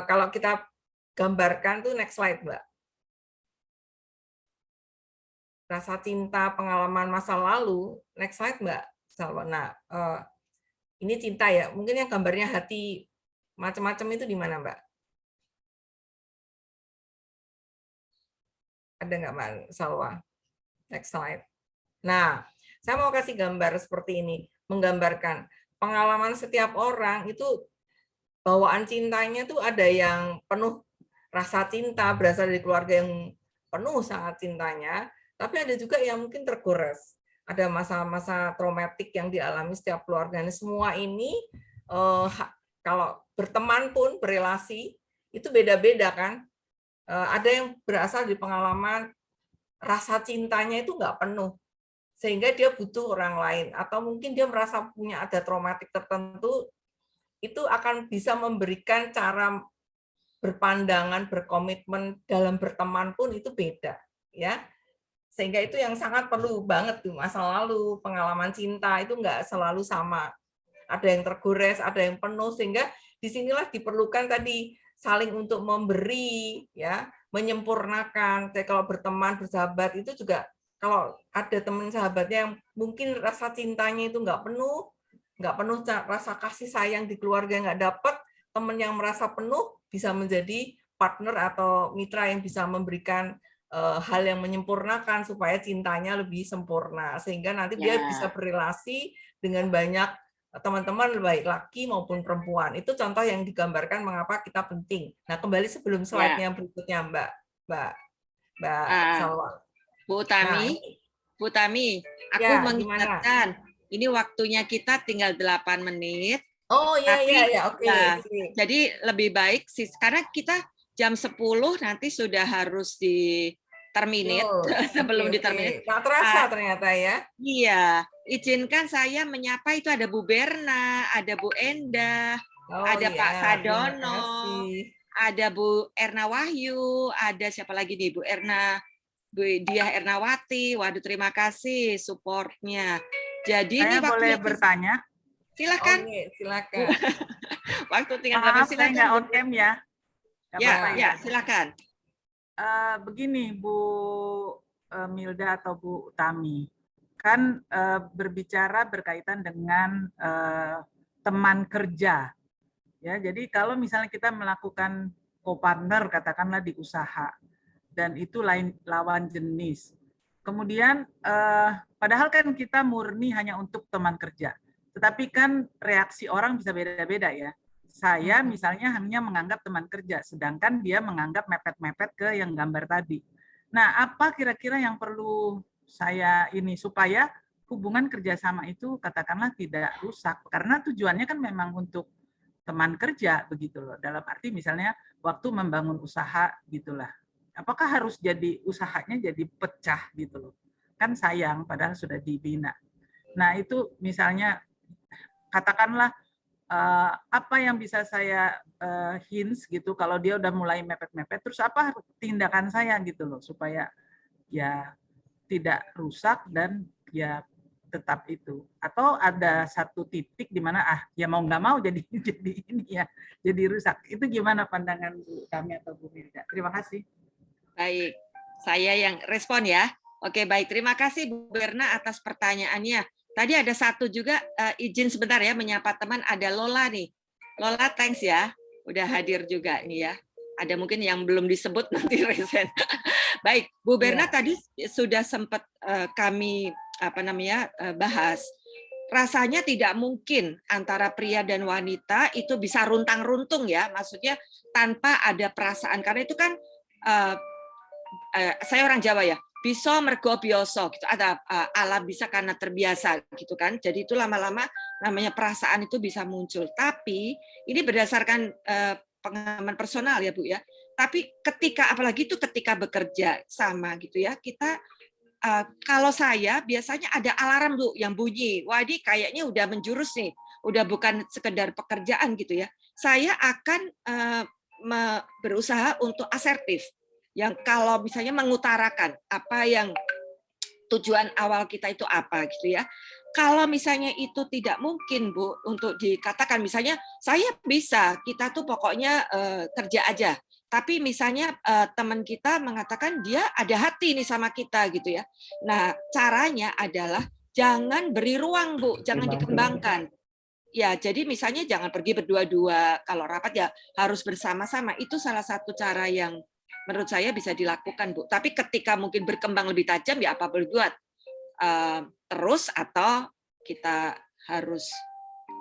Kalau kita gambarkan tuh next slide, Mbak. Rasa cinta, pengalaman masa lalu, next slide, Mbak. Nah, ini cinta ya. Mungkin yang gambarnya hati macam-macam itu di mana, Mbak? Ada nggak, Mbak Salwa? Next slide. Nah, saya mau kasih gambar seperti ini, menggambarkan pengalaman setiap orang itu bawaan cintanya tuh ada yang penuh rasa cinta, berasal dari keluarga yang penuh sangat cintanya, tapi ada juga yang mungkin tergores. Ada masa-masa traumatik yang dialami setiap keluarga. Nah, semua ini kalau berteman pun, berelasi, itu beda-beda kan. Ada yang berasal dari pengalaman rasa cintanya itu nggak penuh, sehingga dia butuh orang lain, atau mungkin dia merasa punya ada traumatik tertentu, itu akan bisa memberikan cara berpandangan, berkomitmen dalam berteman pun itu beda, ya. Sehingga itu yang sangat perlu banget tuh, masa lalu, pengalaman cinta itu nggak selalu sama. Ada yang tergores, ada yang penuh, sehingga disinilah diperlukan tadi saling untuk memberi, ya, menyempurnakan. Jadi kalau berteman, bersahabat itu juga kalau ada teman sahabatnya yang mungkin rasa cintanya itu nggak penuh rasa kasih sayang di keluarga nggak dapat, teman yang merasa penuh bisa menjadi partner atau mitra yang bisa memberikan hal yang menyempurnakan supaya cintanya lebih sempurna, sehingga nanti dia bisa berrelasi dengan banyak teman-teman baik laki maupun perempuan. Itu contoh yang digambarkan mengapa kita penting. Nah, kembali sebelum slide-nya berikutnya, Mbak Salwa. Bu Tami, Bu Tami, aku mengingatkan ini waktunya kita tinggal 8 menit. Oh iya, oke. Jadi lebih baik sih, karena kita jam 10 nanti sudah harus di-terminate sebelum di-terminate. Nggak terasa ternyata ya. Iya, izinkan saya menyapa itu ada Bu Berna, ada Bu Endah, ada Pak Sadono, ada Bu Erna Wahyu, ada siapa lagi nih Bu Erna, Bu Diah Ernawati. Waduh, terima kasih supportnya. Jadi saya ini boleh bertanya? Silakan. Silakan. Waktu tinggal Maaf, saya nggak on cam ya. Ya, silakan. Begini, Bu Milda atau Bu Utami, kan berbicara berkaitan dengan teman kerja. Ya, jadi kalau misalnya kita melakukan co-partner, katakanlah di usaha, dan itu lawan jenis. Kemudian, padahal kan kita murni hanya untuk teman kerja. Tetapi kan reaksi orang bisa beda-beda ya. Saya misalnya hanya menganggap teman kerja, sedangkan dia menganggap mepet-mepet ke yang gambar tadi. Nah, apa kira-kira yang perlu saya ini supaya hubungan kerjasama itu katakanlah tidak rusak? Karena tujuannya kan memang untuk teman kerja begitu loh. Dalam arti misalnya waktu membangun usaha gitulah. Apakah harus jadi usahanya jadi pecah gitu loh? Kan sayang padahal sudah dibina. Nah, itu misalnya katakanlah apa yang bisa saya hints gitu kalau dia udah mulai mepet-mepet, terus apa tindakan saya gitu loh supaya ya tidak rusak dan ya tetap itu. Atau ada satu titik di mana ya mau nggak mau jadi ini ya, jadi rusak. Itu gimana pandangan Bu Tami atau Bu Milda? Terima kasih. Baik, saya yang respon ya. Oke, baik. Terima kasih Bu Berna atas pertanyaannya. Tadi ada satu juga, izin sebentar ya menyapa teman, ada Lola nih. Lola, thanks ya, udah hadir juga nih ya. Ada mungkin yang belum disebut nanti resen. Baik, Bu Berna tadi sudah sempat kami bahas. Rasanya tidak mungkin antara pria dan wanita itu bisa runtang-runtung ya, maksudnya tanpa ada perasaan, karena itu kan saya orang Jawa ya, bisa mergo biasa gitu, ada ala bisa karena terbiasa gitu kan. Jadi itu lama-lama namanya perasaan itu bisa muncul. Tapi ini berdasarkan pengalaman personal ya Bu ya. Tapi apalagi itu ketika bekerja sama gitu ya, kita kalau saya biasanya ada alarm Bu yang bunyi. Wah, ini kayaknya udah menjurus nih, udah bukan sekedar pekerjaan gitu ya. Saya akan berusaha untuk asertif. Yang kalau misalnya mengutarakan apa yang tujuan awal kita itu apa gitu ya. Kalau misalnya itu tidak mungkin Bu untuk dikatakan, misalnya saya bisa, kita tuh pokoknya kerja aja. Tapi misalnya teman kita mengatakan dia ada hati nih sama kita gitu ya. Nah, caranya adalah jangan beri ruang Bu, jangan dikembangkan. Ya, jadi misalnya jangan pergi berdua-dua, kalau rapat ya harus bersama-sama. Itu salah satu cara yang menurut saya bisa dilakukan Bu. Tapi ketika mungkin berkembang lebih tajam ya apa boleh buat. Terus atau kita harus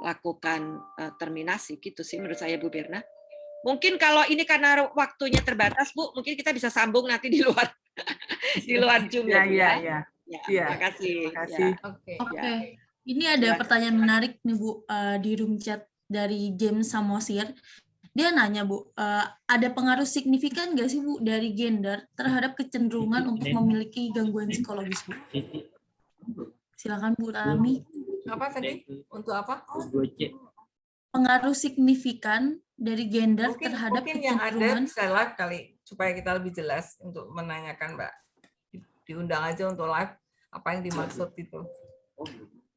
lakukan terminasi gitu sih menurut saya Bu Birna. Mungkin kalau ini karena waktunya terbatas Bu, mungkin kita bisa sambung nanti di luar di luar Zoom ya. Iya. Terima kasih. Terima kasih. Oke. Ini ada pertanyaan menarik nih Bu di room chat dari James Samosir. Dia nanya Bu, ada pengaruh signifikan nggak sih Bu dari gender terhadap kecenderungan untuk memiliki gangguan psikologis Bu? Silakan Bu Tami. Apa tadi? Untuk apa? Pengaruh signifikan dari gender terhadap mungkin yang ada kecenderungan. bisa live kali supaya kita lebih jelas untuk menanyakan Mbak. Diundang aja untuk live apa yang dimaksud itu.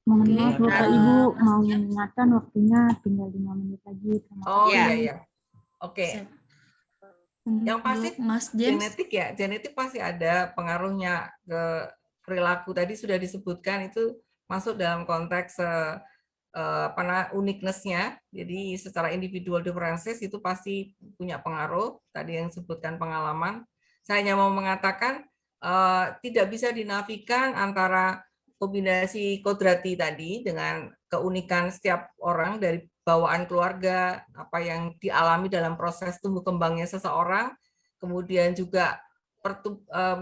Mohon maaf Bapak Ibu mau mengingatkan waktunya tinggal 5 menit lagi. Oh iya. Oke. Yang pasti Mas James. genetik ya, genetik pasti ada pengaruhnya ke perilaku. Tadi sudah disebutkan itu masuk dalam konteks uniqueness-nya. Jadi secara individual differences itu pasti punya pengaruh. Tadi yang disebutkan pengalaman. Saya hanya mau mengatakan tidak bisa dinafikan antara kombinasi kodrati tadi dengan keunikan setiap orang dari bawaan keluarga, apa yang dialami dalam proses tumbuh kembangnya seseorang, kemudian juga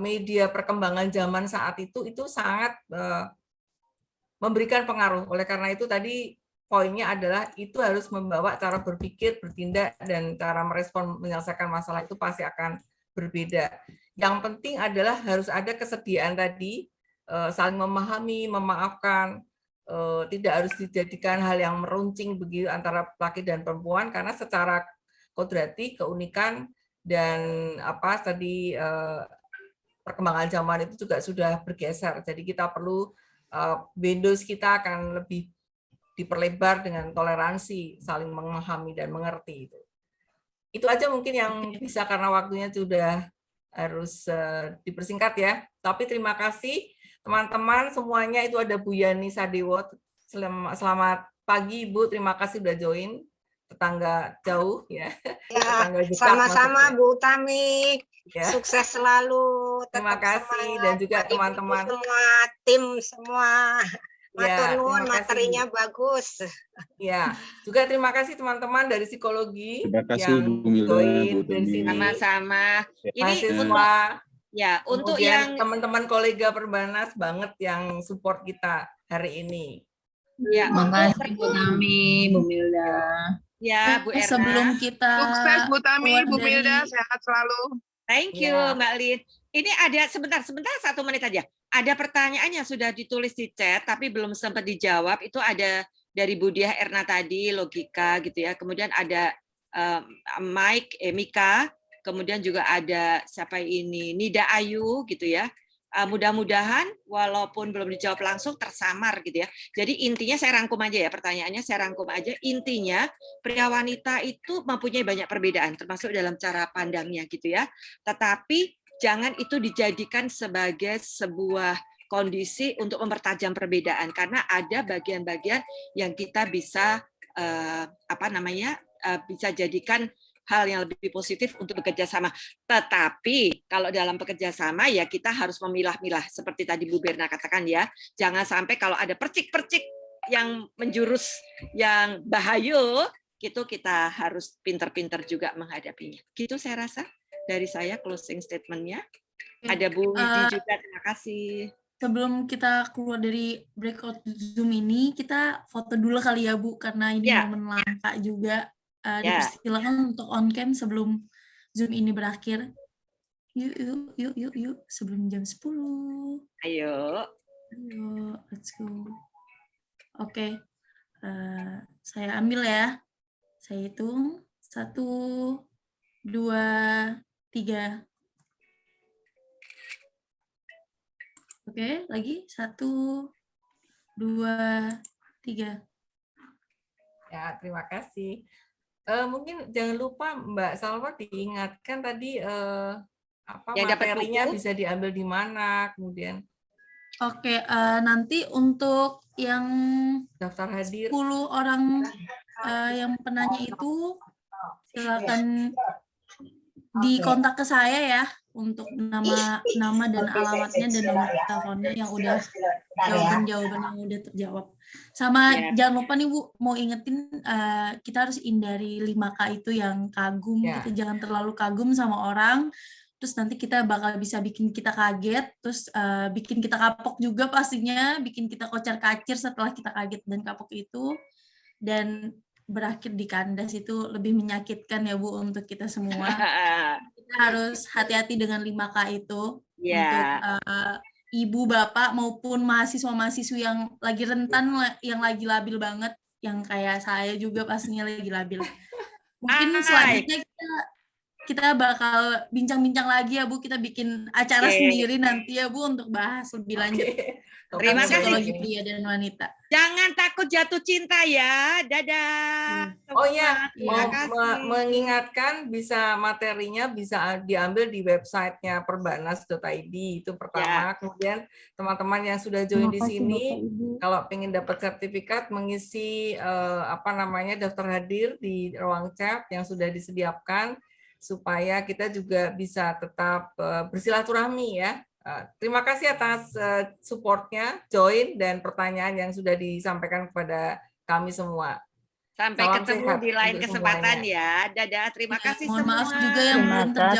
media perkembangan zaman saat itu sangat memberikan pengaruh. Oleh karena itu tadi poinnya adalah itu harus membawa cara berpikir, bertindak, dan cara merespon menyelesaikan masalah itu pasti akan berbeda. Yang penting adalah harus ada kesediaan tadi, saling memahami, memaafkan, tidak harus dijadikan hal yang meruncing begitu antara laki dan perempuan, karena secara kodrati, keunikan, dan perkembangan zaman itu juga sudah bergeser. Jadi kita perlu windows kita akan lebih diperlebar dengan toleransi, saling memahami dan mengerti itu. Itu aja mungkin yang bisa karena waktunya sudah harus dipersingkat ya. Tapi terima kasih teman-teman semuanya, itu ada Bu Yani Sadewo. Selamat pagi Ibu, terima kasih sudah join. Tetangga jauh ya. Sama-sama Bu Tami. Ya. Sukses selalu. Terima kasih dan juga teman-teman semua tim semua. Matur nuwun, materinya bagus. Ya, juga terima kasih teman-teman dari psikologi. Terima kasih Bu Milda, Bu Tami. Sama-sama. Ini semua. Ya, untuk yang teman-teman kolega Perbanas banget yang support kita hari ini. Ya, makasih Bu Tami, Bu Milda. Ya, Bu Erna. Sebelum kita sukses Bu Tami, Bu Milda, sehat selalu. Thank you, Mbak Lin. Ini ada sebentar 1 menit aja. Ada pertanyaan yang sudah ditulis di chat tapi belum sempat dijawab. Itu ada dari Budiah Erna tadi, logika gitu ya. Kemudian ada Mika. Kemudian juga ada siapa ini, Nida Ayu gitu ya. Mudah-mudahan walaupun belum dijawab langsung tersamar gitu ya. Jadi intinya saya rangkum aja ya pertanyaannya, saya rangkum aja. Intinya pria wanita itu mempunyai banyak perbedaan termasuk dalam cara pandangnya gitu ya. Tetapi jangan itu dijadikan sebagai sebuah kondisi untuk mempertajam perbedaan karena ada bagian-bagian yang kita bisa bisa jadikan hal yang lebih positif untuk bekerja sama. Tetapi kalau dalam bekerja sama ya kita harus memilah-milah seperti tadi Bu Berna katakan ya. Jangan sampai kalau ada percik-percik yang menjurus yang bahaya, itu kita harus pinter-pinter juga menghadapinya. Gitu saya rasa dari saya closing statement-nya. Ada Bu Widi juga, terima kasih. Sebelum kita keluar dari breakout Zoom ini, kita foto dulu kali ya Bu, karena ini momen langka juga. Dipersilakan untuk on cam sebelum Zoom ini berakhir. Yuk, sebelum jam 10. Ayo, let's go. Oke, saya ambil ya. Saya hitung 1, 2, 3. Oke, lagi 1, 2, 3. Ya, terima kasih. Mungkin jangan lupa Mbak Salwa diingatkan tadi Yang dapat materinya buku? bisa diambil di mana, kemudian Oke, nanti untuk yang daftar hadir. 10 orang yang penanya itu silakan dikontak ke saya ya untuk nama dan alamatnya dan nomor teleponnya yang udah jawaban yang udah terjawab. Sama jangan lupa nih Bu, mau ingetin kita harus hindari 5K itu yang kagum, kita jangan terlalu kagum sama orang. Terus nanti kita bakal bisa bikin kita kaget, terus bikin kita kapok juga pastinya, bikin kita kocar-kacir setelah kita kaget dan kapok itu, dan berakhir di kandas itu lebih menyakitkan ya Bu untuk kita semua. Kita harus hati-hati dengan 5K itu untuk ibu, bapak, maupun mahasiswa-mahasiswi yang lagi rentan, yang lagi labil banget, yang kayak saya juga pastinya lagi labil. Mungkin selanjutnya kita bakal bincang-bincang lagi ya Bu, kita bikin acara sendiri nanti ya Bu untuk bahas lebih lanjut. Terima kasih. Psikologi pria dan wanita. Jangan takut jatuh cinta ya. Dadah. Oh ya, Terima kasih. mengingatkan materinya bisa diambil di websitenya perbanas.id, itu pertama. Kemudian teman-teman yang sudah join di sini, kalau ingin dapat sertifikat mengisi daftar hadir di ruang chat yang sudah disediakan, supaya kita juga bisa tetap bersilaturahmi ya. Terima kasih atas supportnya, join, dan pertanyaan yang sudah disampaikan kepada kami semua. Sampai ketemu di lain kesempatan ya. Dadah, terima kasih semua. Mohon maaf juga yang belum terjawab.